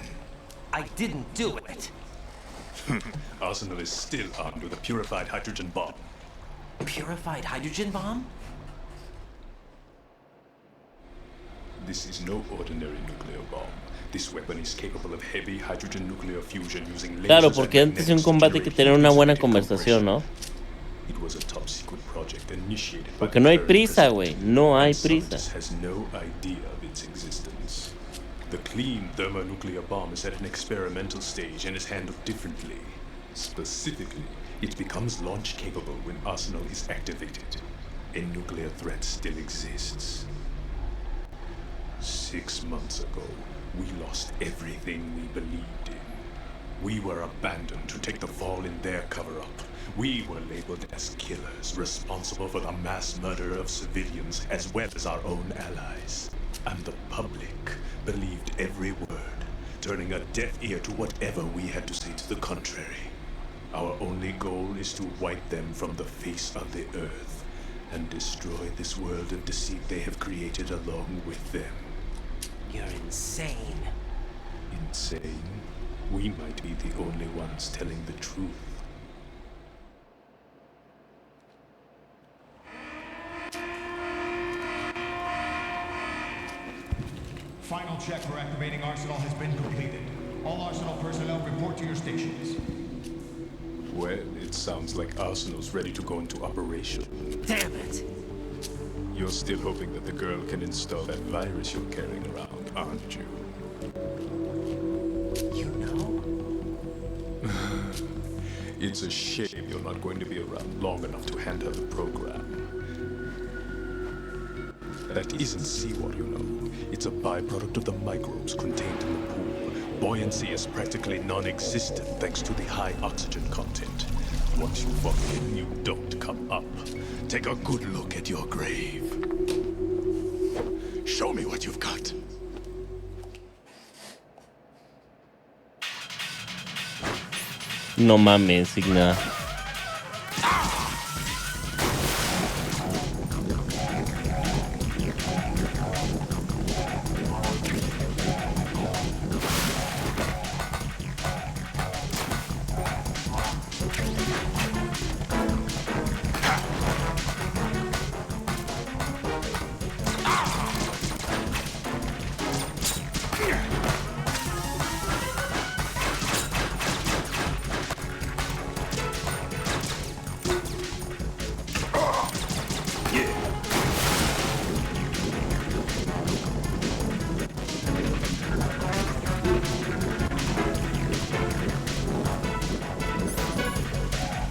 I didn't do it. Arsenal is still armed with a purified hydrogen bomb. Purified hydrogen bomb? This is no ordinary nuclear bomb. This weapon is capable of heavy hydrogen nuclear fusion using lasers. Claro, porque antes de un combate hay que tener una buena conversación, ¿no? It was a top secret project initiated by Porque no hay prisa, güey. No hay prisa. has no idea of its existence. The clean thermonuclear bomb is at an experimental stage and is handled differently. Specifically, it becomes launch capable when Arsenal is activated. A nuclear threat still exists. 6 months ago, we lost everything we believed in. We were abandoned to take the fall in their cover-up. We were labeled as killers, responsible for the mass murder of civilians as well as our own allies. And the public believed every word, turning a deaf ear to whatever we had to say to the contrary. Our only goal is to wipe them from the face of the earth and destroy this world of deceit they have created along with them. You're insane. Insane? We might be the only ones telling the truth. Final check for activating Arsenal has been completed. All Arsenal personnel report to your stations. Well, it sounds like Arsenal's ready to go into operation. Damn it! You're still hoping that the girl can install that virus you're carrying around, aren't you? You know? It's a shame you're not going to be around long enough to hand her the program. That isn't seawater, you know. It's a byproduct of the microbes contained in the pool. Buoyancy is practically non-existent thanks to the high oxygen content. Once you fall in, you don't come up. Take a good look at your grave. Show me what you've got. No mames, Signa.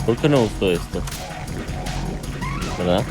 ¿Por qué no gustó esto? ¿Verdad?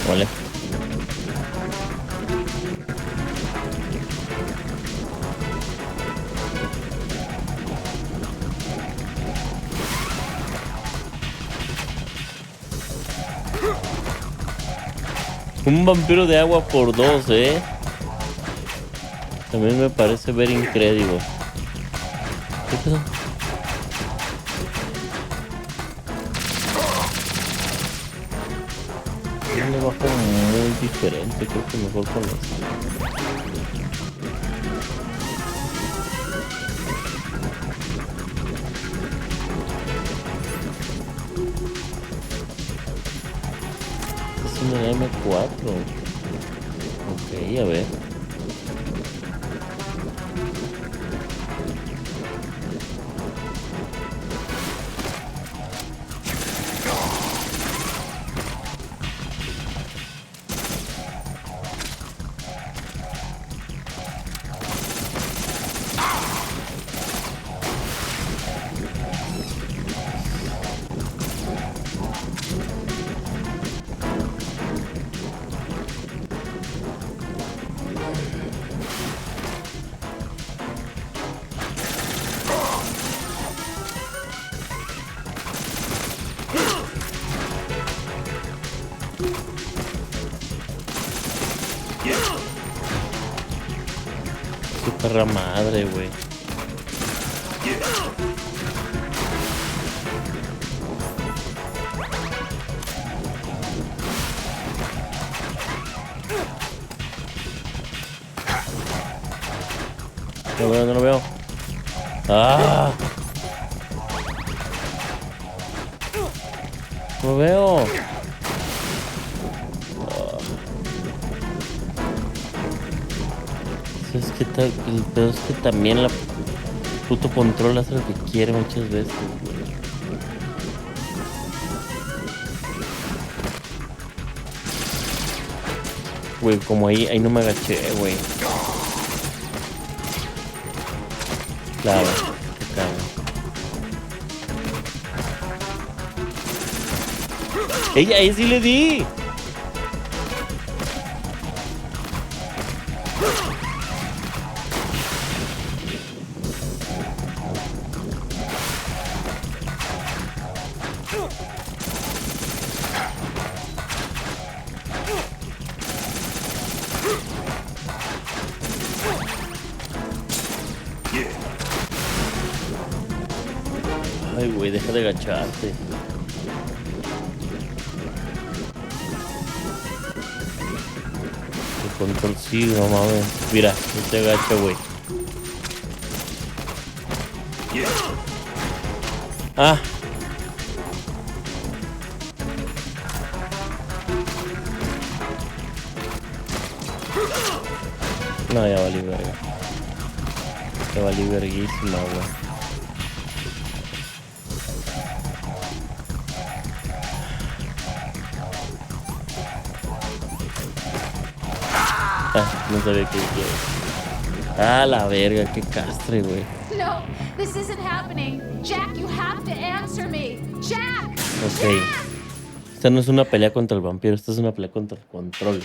Vale. Un vampiro de agua por 2, También me parece ver increíble. ¿Qué pedo? No le bajo muy diferente, creo que mejor con esto. Es una M4. Ok, a ver. Su perra madre, güey. No lo veo, no lo veo. ¡Ah! No lo veo. Es que el pedo es que también la puto control hace lo que quiere muchas veces, güey. Como ahí no me agaché, güey. Claro, qué cago. ¡Ey, ahí sí le di! Ay, güey, deja de agacharte. El control sí, no mames. Mira, no te agacha, güey. Ah. No, ya valí verga. Ya valí verguísima, güey. Ah, no sabía qué decía. Ah, la verga, qué castre, güey. No, this isn't happening. Jack, you have to answer me. Jack! Ok. Jack! Esta no es una pelea contra el vampiro, esta es una pelea contra el control.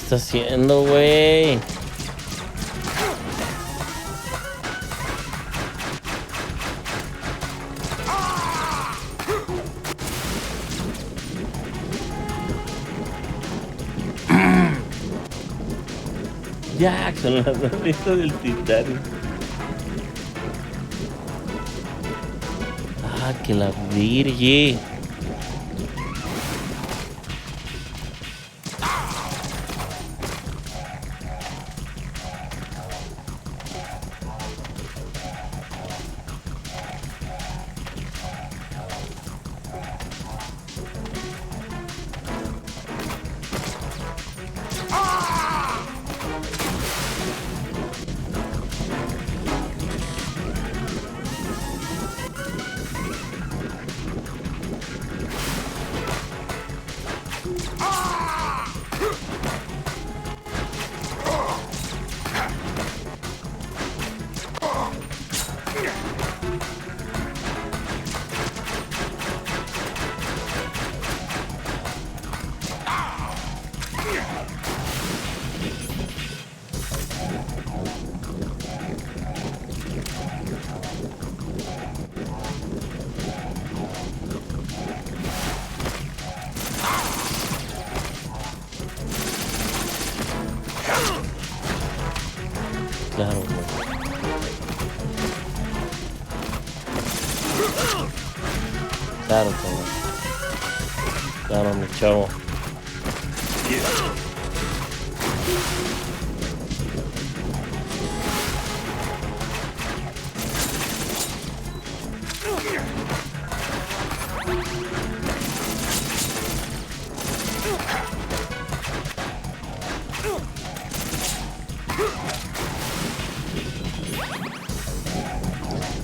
¿Qué está haciendo, güey? Jack, son las rolitas del Titanic. Ah, que la virgen. Claro, güey. Claro, cabrón. Claro, mi chavo.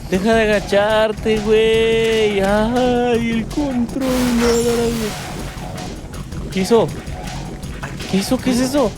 Deja de agacharte, güey. Ay, el control. ¿Qué hizo? ¿Qué hizo? ¿Qué es eso?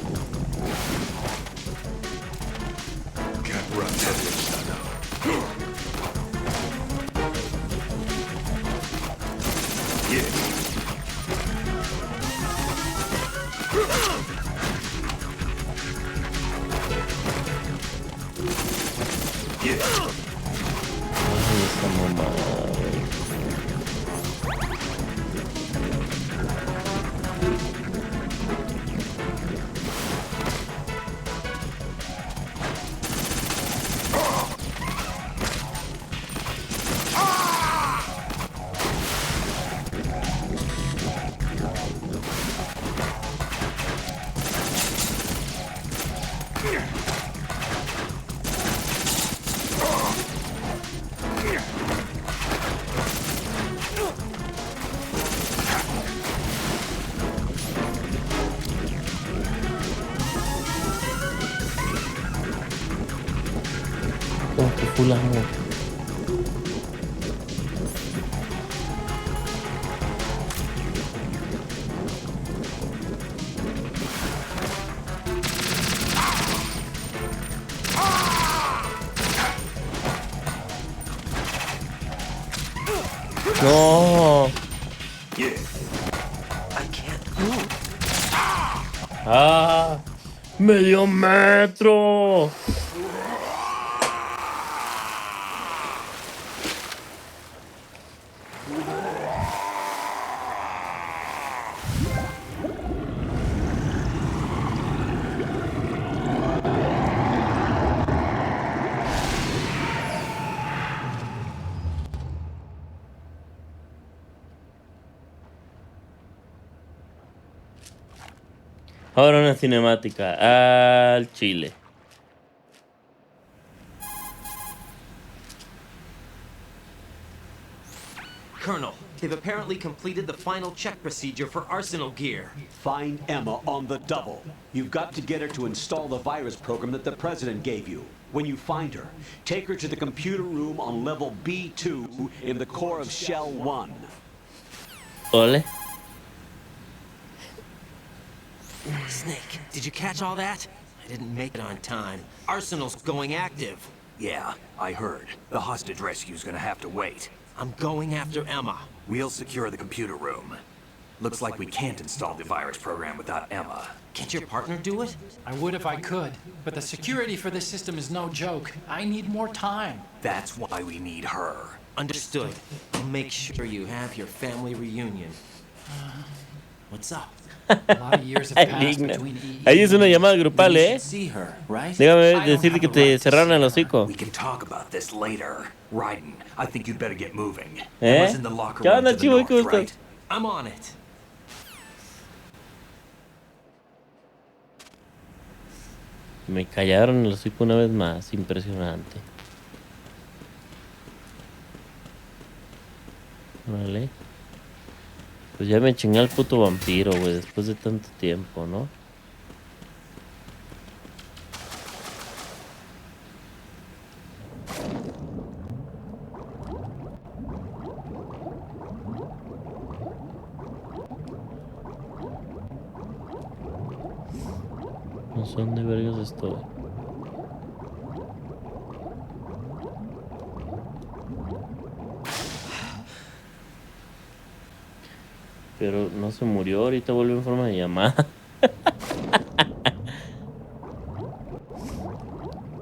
Como que full amor. No. Ah, medio metro. Ahora una cinemática al chile. Colonel, they've apparently completed the final check procedure for arsenal gear. Find Emma on the double. You've got to get her to install the virus program that the President gave you. When you find her, take her to the computer room on level B2 in the core of Shell 1. Ole. Snake, did you catch all that? I didn't make it on time. Arsenal's going active. Yeah, I heard. The hostage rescue's gonna have to wait. I'm going after Emma. We'll secure the computer room. Looks like we can't install the virus program without Emma. Can't your partner do it? I would if I could, but the security for this system is no joke. I need more time. That's why we need her. Understood. I'll make sure you have your family reunion. What's up? A lot of years have passed between Ahí es una llamada grupal, You should see her, right? Déjame decirte que te cerraron el hocico. We can talk about this later. Raiden, I think you'd better get moving. ¿Eh? Emma's in the locker ¿Qué room onda, to the chivo? north, ¿Cómo estás? right? I'm on it. Me callaron el hocico una vez más. Impresionante. Vale. Pues ya me chingué al puto vampiro, güey. Después de tanto tiempo, ¿no? No sé dónde vergas estoy. Pero no se murió, ahorita vuelve en forma de llamada.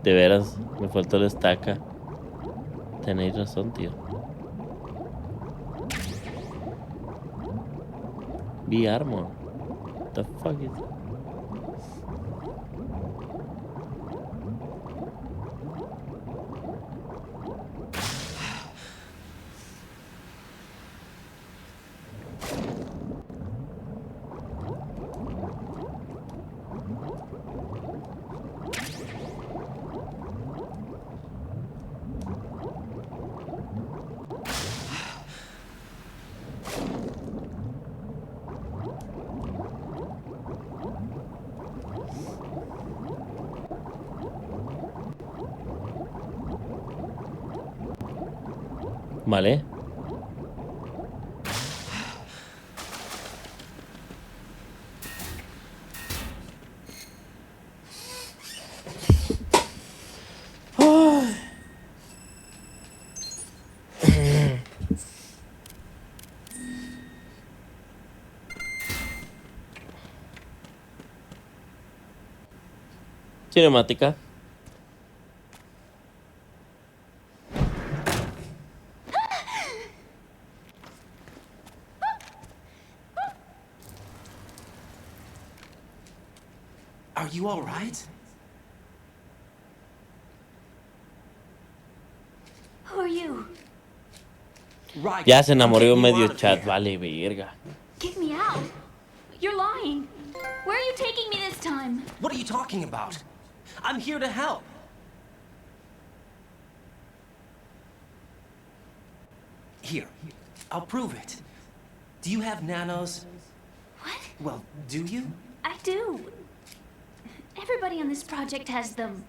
De veras, me faltó la estaca. Tenéis razón, tío. Vi armor. What the fuck is that? Vale. Cinemática. Are you all right? Who are you? Right. Ya se enamoró I'm medio getting you out of chat, here. vale, verga. Kick me out? You're lying. Where are you taking me this time? What are you talking about? I'm here to help. Here, I'll prove it. Do you have nanos? What? Well, do you? I do. Everybody on this project has them.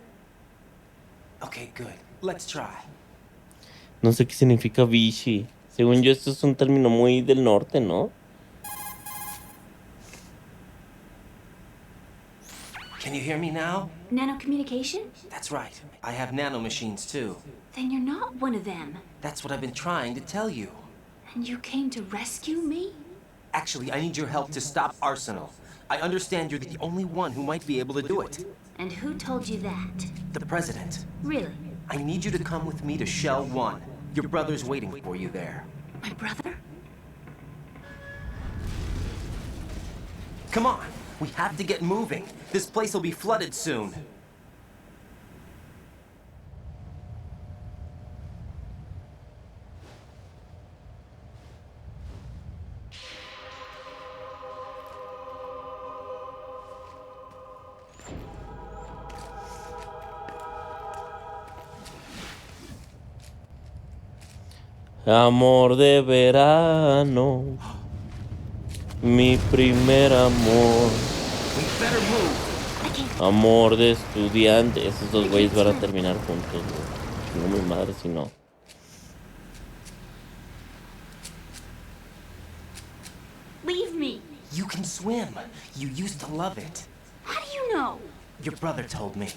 Okay, good. Let's try. No sé qué significa Vichy. Según yo, esto es un término muy del norte, ¿no? Can you hear me now? Nanocommunication? That's right. I have nanomachines too. Then you're not one of them. That's what I've been trying to tell you. And you came to rescue me? Actually, I need your help to stop Arsenal. I understand you're the only one who might be able to do it. And who told you that? The President. Really? I need you to come with me to Shell 1. Your brother's waiting for you there. My brother? Come on, we have to get moving. This place will be flooded soon. Amor de verano, mi primer amor. We better move. Amor de estudiante. Esos dos güeyes van a terminar juntos, güey. No, mi madre, si no. Leave me. You can swim. You used to love it. How do you know? Your brother told me.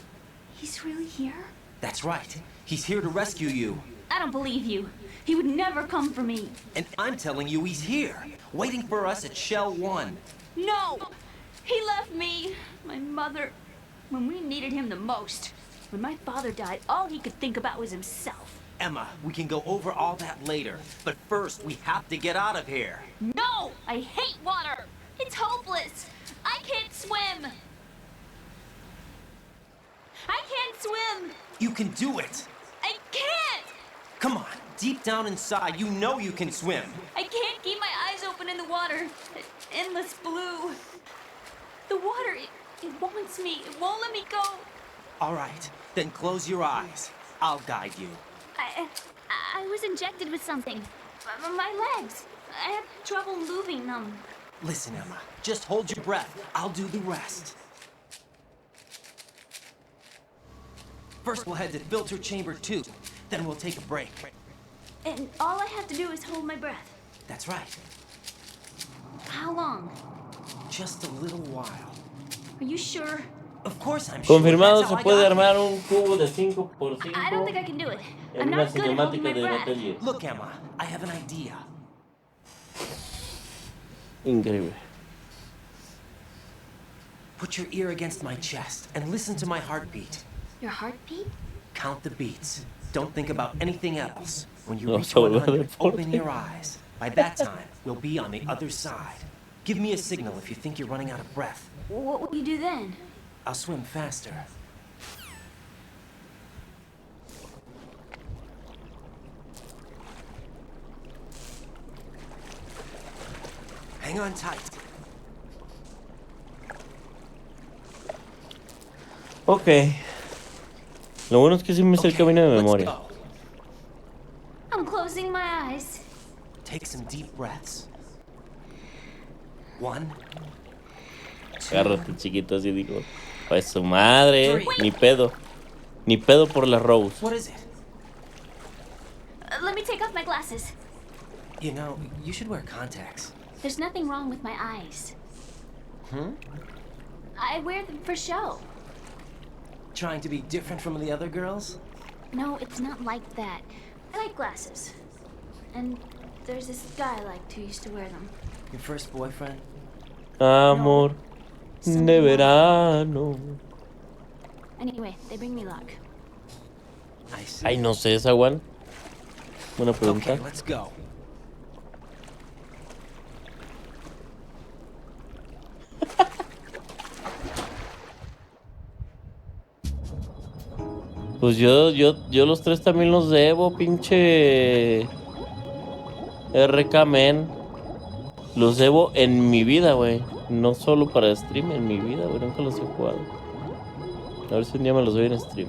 He's really here? That's right. He's here to rescue you. I don't believe you. He would never come for me. And I'm telling you he's here, waiting for us at Shell 1. No! He left me, my mother, when we needed him the most. When my father died, all he could think about was himself. Emma, we can go over all that later. But first, we have to get out of here. No! I hate water! It's hopeless! I can't swim! I can't swim! You can do it. I can't! Come on, deep down inside, you know you can swim. I can't keep my eyes open in the water. Endless blue. The water, it wants me. It won't let me go. All right, then close your eyes. I'll guide you. I was injected with something. My legs. I have trouble moving them. Listen, Emma, just hold your breath. I'll do the rest. First, we'll head to filter chamber 2. Then we'll take a break. And all I have to do is hold my breath. That's right. How long? Just a little while. Are you sure? Of course I'm sure. Confirmado, That's se how I puede got armar un cubo de 5x5 I don't think I can do it. en I'm una not good at holding cinemática my de breath. Metal here. Look, Emma, I have an idea. Increíble. Put your ear against my chest and listen to my heartbeat. Your heartbeat? Count the beats. Don't think about anything else. When you No, reach so 100, what? open your eyes. By that time, we'll be on the other side. Give me a signal if you think you're running out of breath. What will you do then? I'll swim faster. Hang on tight. Ok. Lo bueno es que sí me sé el camino de let's memoria. go. I'm closing my eyes. Take some deep breaths. 1, 2, Agárrate, chiquito, así digo. Pues su madre, Three. ni pedo. Ni pedo por la Rose. What is it? Let me take off my glasses. glasses. You know, you should wear contacts. There's nothing wrong with my eyes. I wear them for show. Trying to be different from the other girls? No, it's not like that. I like glasses. And there's this guy I liked who used to wear them. Your first boyfriend? Amor de verano. Anyway, they bring me luck. I see. Ay, no sé, esa Juan. Buena pregunta. Okay, let's go. Pues yo los tres también los debo, pinche RK men. Los debo en mi vida, güey. No solo para stream, en mi vida, güey. Nunca los he jugado. A ver si un día me los doy en stream.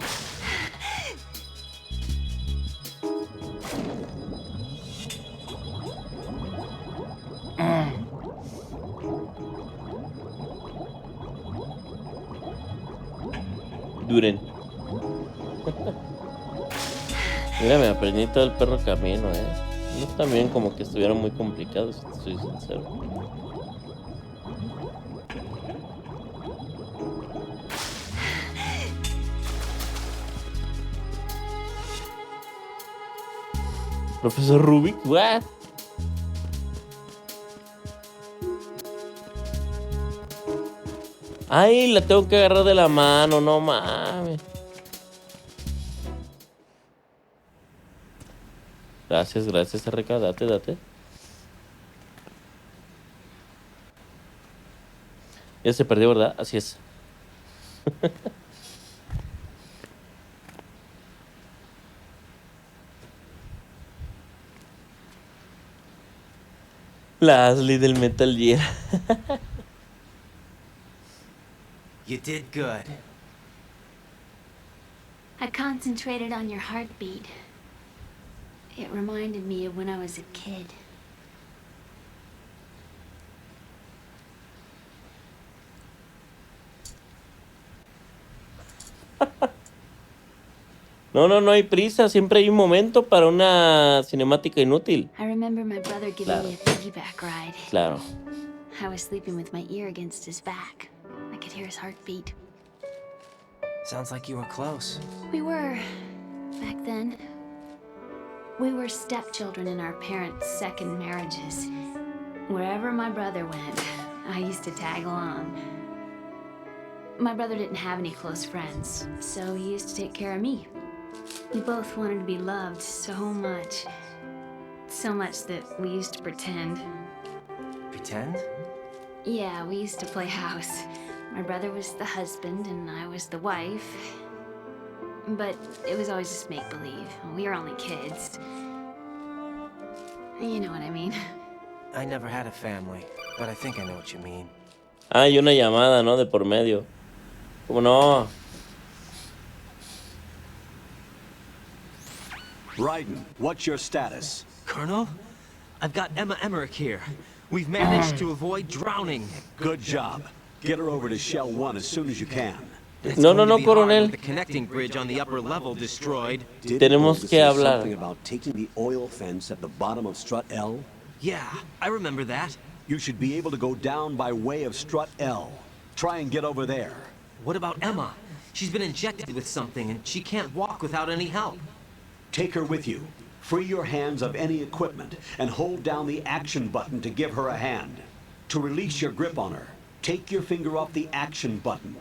Duren. Mira, me aprendí todo el perro camino, No también como que estuvieron muy complicados, si te soy sincero. Profesor Rubik, what? Ay, la tengo que agarrar de la mano, no mames. Gracias, gracias, RK, date. Ya se perdió, ¿verdad? Así es. La Ashley del Metal Gear. You did good. I concentrated on your heartbeat. It reminded me of when I was a kid. No hay prisa. Siempre hay un momento para una cinemática inútil. I remember my brother giving me a piggyback ride. Claro. I was sleeping with my ear against his back. I could hear his heartbeat. Sounds like you were close. We were, back then. We were stepchildren in our parents' second marriages. Wherever my brother went, I used to tag along. My brother didn't have any close friends, so he used to take care of me. We both wanted to be loved so much. So much that we used to pretend. Pretend? Yeah, we used to play house. My brother was the husband and I was the wife. But it was always just make-believe. We were only kids. You know what I mean. I never had a family, but I think I know what you mean. Ah, y una llamada, ¿no? De por medio. ¿Cómo no? Raiden, what's your status? Colonel, I've got Emma Emmerich here. We've managed to avoid drowning. Good job. Get her over to Shell 1 as soon as you can. No, coronel. The connecting bridge on the upper level destroyed. Tenemos que hablar. Something about taking the oil fence at the bottom of Strut L? Yeah, I remember that. You should be able to go down by way of Strut L. Try and get over there. What about Emma? She's been injected with something and she can't walk without any help. Take her with you. Free your hands of any equipment and hold down the action button to give her a hand. To release your grip on her, take your finger off the action button.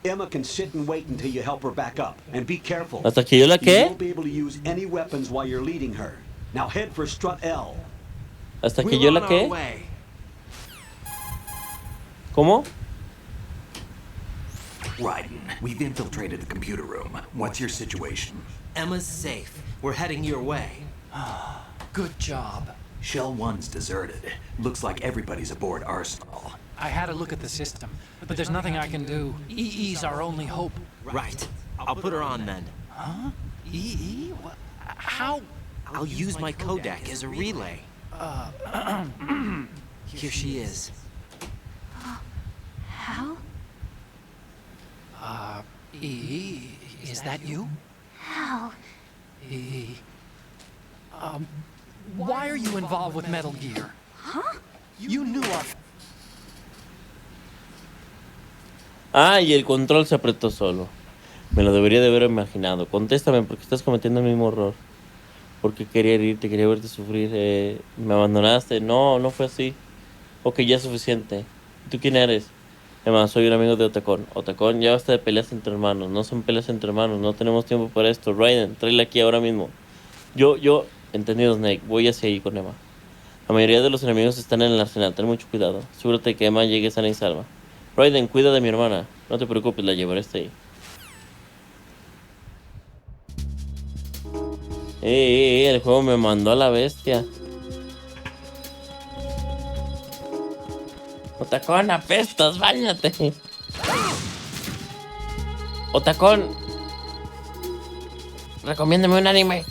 Emma can sit and wait until you help her back up. And be careful. ¿Hasta que yo la You qué? won't be able to use any weapons while you're leading her. Now head for Strut L. ¿Hasta que yo la qué? ¿Cómo? Raiden, we've infiltrated the computer room. What's your situation? Emma's safe. We're heading your way. Good job. Shell 1's deserted. Looks like everybody's aboard Arsenal. I had a look at the system, but there's nothing I can do. EE's our only hope. Right. I'll put her on then. Huh? EE? What? How? I'll use my Kodak as a relay. Here she is. Hal? EE, is that you? Hal. EE. Why are you involved with Metal Gear? Huh? You knew our... Ah, y el control se apretó solo. Me lo debería de haber imaginado. Contéstame, porque estás cometiendo el mismo error. Porque quería herirte, quería verte sufrir. Me abandonaste. No, no fue así. Ok, ya es suficiente. ¿Tú quién eres? Además, soy un amigo de Otacón. Otacón, ya basta de peleas entre hermanos. No son peleas entre hermanos. No tenemos tiempo para esto. Raiden, tráela aquí ahora mismo. Entendido, Snake. Voy hacia ahí con Emma. La mayoría de los enemigos están en el arsenal. Ten mucho cuidado. Asegúrate de que Emma llegue sana y salva. Raiden, cuida de mi hermana. No te preocupes, la llevaré hasta ahí. El juego me mandó a la bestia. Otacón, apestas, báñate. Otacón, recomiéndame un anime.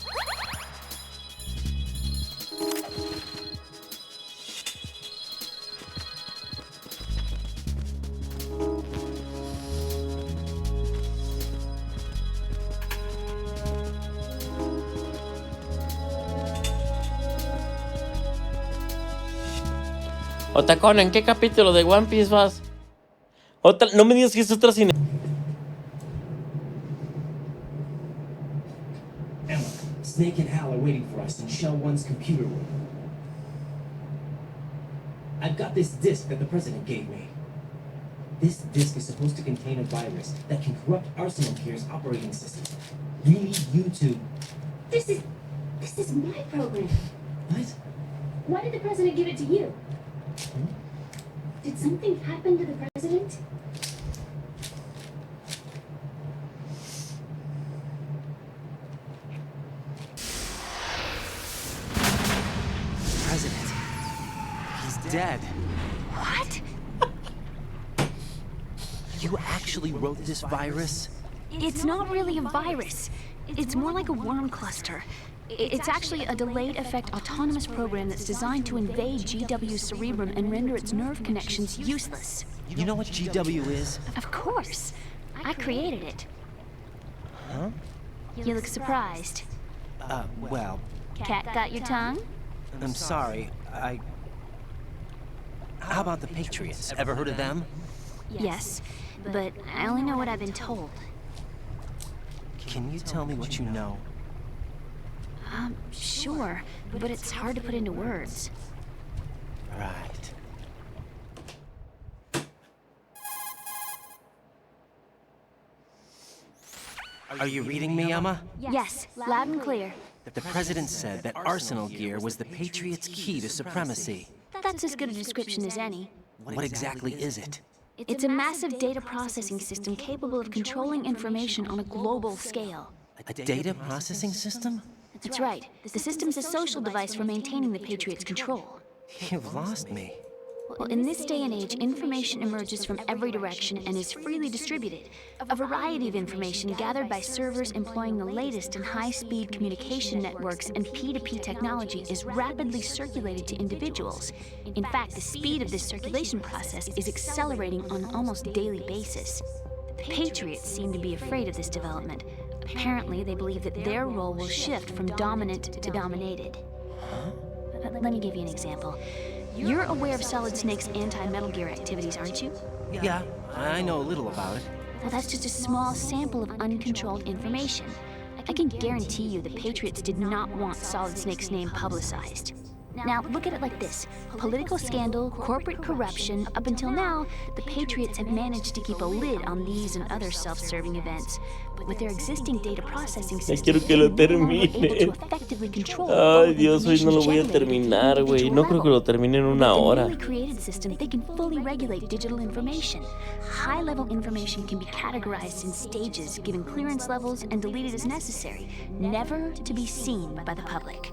Otacón, ¿en qué capítulo de One Piece vas? No me digas que es otra cine. Emma, Snake and Hal are waiting for us in Shell 1's computer room. I've got this disk that the president gave me. This disk is supposed to contain a virus that can corrupt Arsenal Gear's operating system. We need you to... This is my program. What? Why did the president give it to you? Did something happen to the president? President. He's dead. What? You actually wrote this virus? It's not really a virus. It's more like a worm cluster. It's actually a delayed effect autonomous program that's designed to invade GW's cerebrum and render its nerve connections useless. You know what GW is? Of course. I created it. Huh? You look surprised. Well, Cat got your tongue? I'm sorry. How about the Patriots? Ever heard of them? Yes, but I only know what I've been told. Can you tell me what you know? Sure, but it's hard to put into words. Right. Are you reading me, Emma? Yes, loud and clear. The president said that Arsenal Gear was the Patriots' key to supremacy. That's as good a description as any. What exactly is it? It's a massive data processing system capable of controlling information on a global scale. A data processing system? That's right. The system's a social device for maintaining the Patriots' control. You've lost me. Well, in this day and age, information emerges from every direction and is freely distributed. A variety of information gathered by servers employing the latest in high-speed communication networks and P2P technology is rapidly circulated to individuals. In fact, the speed of this circulation process is accelerating on an almost daily basis. The Patriots seem to be afraid of this development. Apparently, they believe that their role will shift from dominant to dominated. Let me give you an example. You're aware of Solid Snake's anti-Metal Gear activities, aren't you? Yeah, I know a little about it. Well, that's just a small sample of uncontrolled information. I can guarantee you the Patriots did not want Solid Snake's name publicized. Now, look at it like this. Political scandal, corporate corruption, up until now, the Patriots have managed to keep a lid on these and other self-serving events. But with their existing data processing system, quiero que lo termine. Ay, Dios, hoy no lo voy a terminar, güey. No creo que lo termine en una hora. With the newly created system, they can fully regulate digital information. High-level information can be categorized in stages, given clearance levels, and deleted as necessary, never to be seen by the public.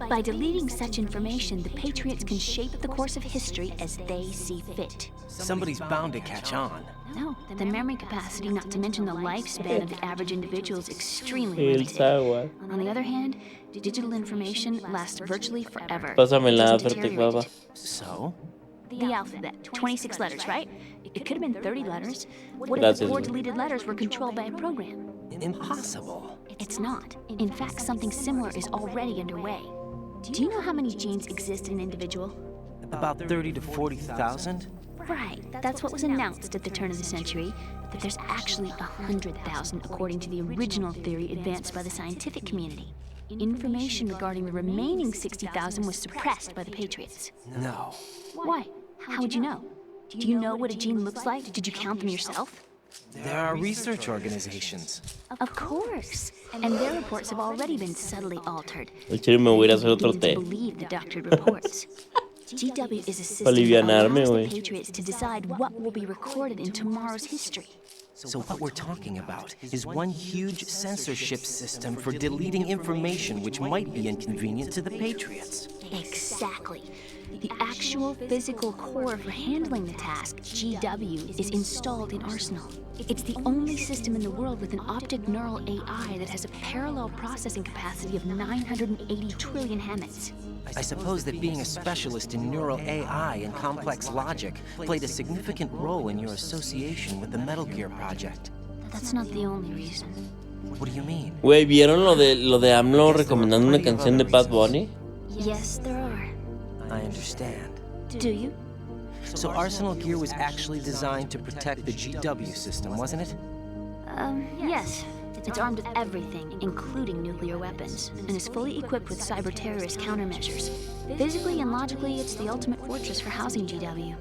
By deleting such information, the Patriots can shape the course of history as they see fit. Somebody's bound to catch on. No, the memory capacity, not to mention the lifespan of the average individual, is extremely limited. On the other hand, digital information lasts virtually forever. Pásamela, Baba. So? The alphabet, 26 letters, right? It could have been 30 letters. What if the 4 deleted letters were controlled by a program? Impossible. It's not. In fact, something similar is already underway. Do you know how many genes exist in an individual? About 30 to 40,000? Right, that's what was announced at the turn of the century, but there's actually 100,000 according to the original theory advanced by the scientific community. Information regarding the remaining 60,000 was suppressed by the Patriots. No. Why? How would you know? Do you know what a gene looks like? Did you count them yourself? There are research organizations. Of course, and their reports have already been subtly altered. El chile me voy a ir a hacer otro Beginning té. to believe the doctored reports. GW is a system that Alivianarme, allows güey. the Patriots to decide what will be recorded in tomorrow's history. So what we're talking about is one huge censorship system for deleting information which might be inconvenient to the Patriots. Exactly. The actual physical core for handling the task, GW, is installed in Arsenal. It's the only system in the world with an optic neural AI that has a parallel processing capacity of 980 trillion Hammets. I suppose that being a specialist in neural AI and complex logic played a significant role in your association with the Metal Gear project. That's not the only reason. What do you mean? Güey, ¿vieron lo de AMLO recomendando una canción de Bad Bunny? Yes, there are. I understand. Do you? So Arsenal Gear was actually designed to protect the GW system, wasn't it? Yes. It's armed with everything, including nuclear weapons, and is fully equipped with cyber-terrorist countermeasures. Physically and logically, it's the ultimate fortress for housing GW.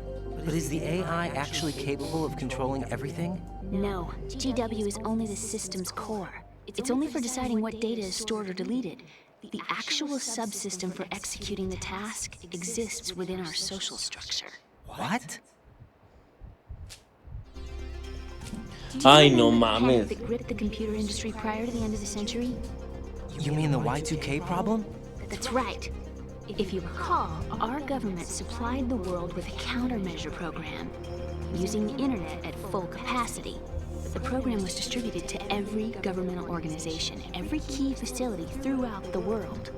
But is the AI actually capable of controlling everything? No, GW is only the system's core. It's only for deciding what data is stored or deleted. The actual subsystem for executing the task exists within our social structure. What? Ay, no The panic mames. that gripped the computer industry prior to the end of the century? You mean the Y2K problem? That's right. If you recall, our government supplied the world with a countermeasure program, using the internet at full capacity. The program was distributed to every governmental organization, every key facility throughout the world.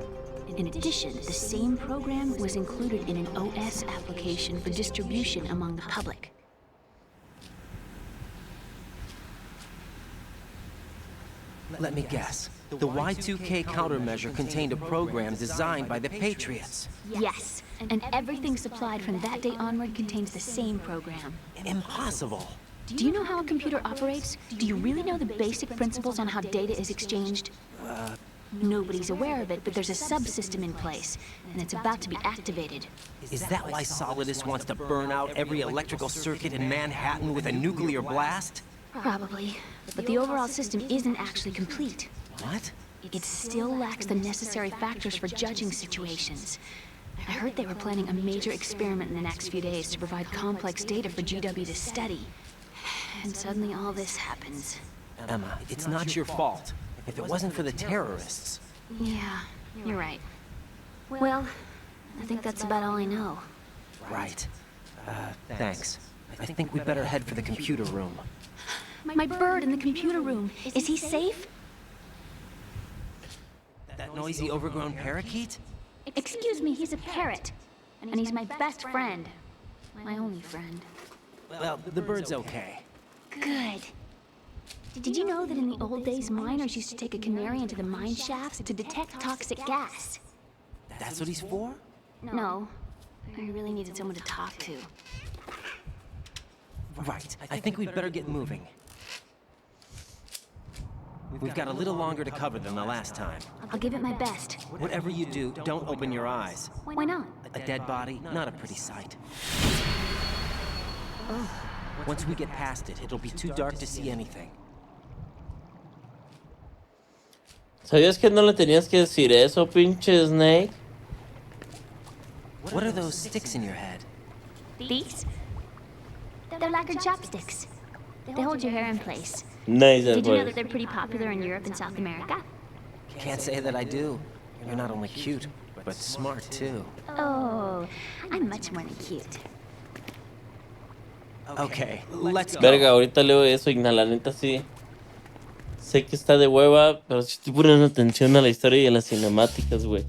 In addition, the same program was included in an OS application for distribution among the public. Let me guess. The Y2K countermeasure contained a program designed by the Patriots. Yes, and everything supplied from that day onward contains the same program. Impossible. Do you know how a computer operates? Do you really know the basic principles on how data is exchanged? Nobody's aware of it, but there's a subsystem in place, and it's about to be activated. Is that why Solidus wants to burn out every electrical circuit in Manhattan with a nuclear blast? Probably, but the overall system isn't actually complete. What? It still lacks the necessary factors for judging situations. I heard they were planning a major experiment in the next few days to provide complex data for GW to study. And suddenly all this happens. Emma, it's not your fault. If it wasn't for the terrorists... Yeah, you're right. Well, I think that's about all I know. Right. Thanks. I think we better head for the computer room. My bird in the computer room. Is he safe? That noisy overgrown parakeet? Excuse me, he's a parrot. And he's my best friend. My only friend. Well, the bird's okay. Good. Did you know that in the old days, miners used to take a canary into the mine shafts to detect toxic gas? That's what he's for? No. I really needed someone to talk to. Right. I think we'd better get moving. We've got a little longer to cover than the last time. I'll give it my best. Whatever you do, don't open your eyes. Why not? A dead body, not a pretty sight. Once we get past it, it'll be too dark to see anything. ¿Sabías que no le tenías que decir eso, pinche Snake? What are those sticks in your head? These? They're lacquered chopsticks. They hold your hair in place. Nice, Did you know boy. that they're pretty popular in Europe and South America? Can't say that I do. You're not only cute, but smart too. Oh, I'm much more than cute. Okay, let's go. Verga, ahorita leo eso, Igna, la neta sí. Sé que está de hueva, pero sí estoy poniendo atención a la historia y a las cinemáticas, güey.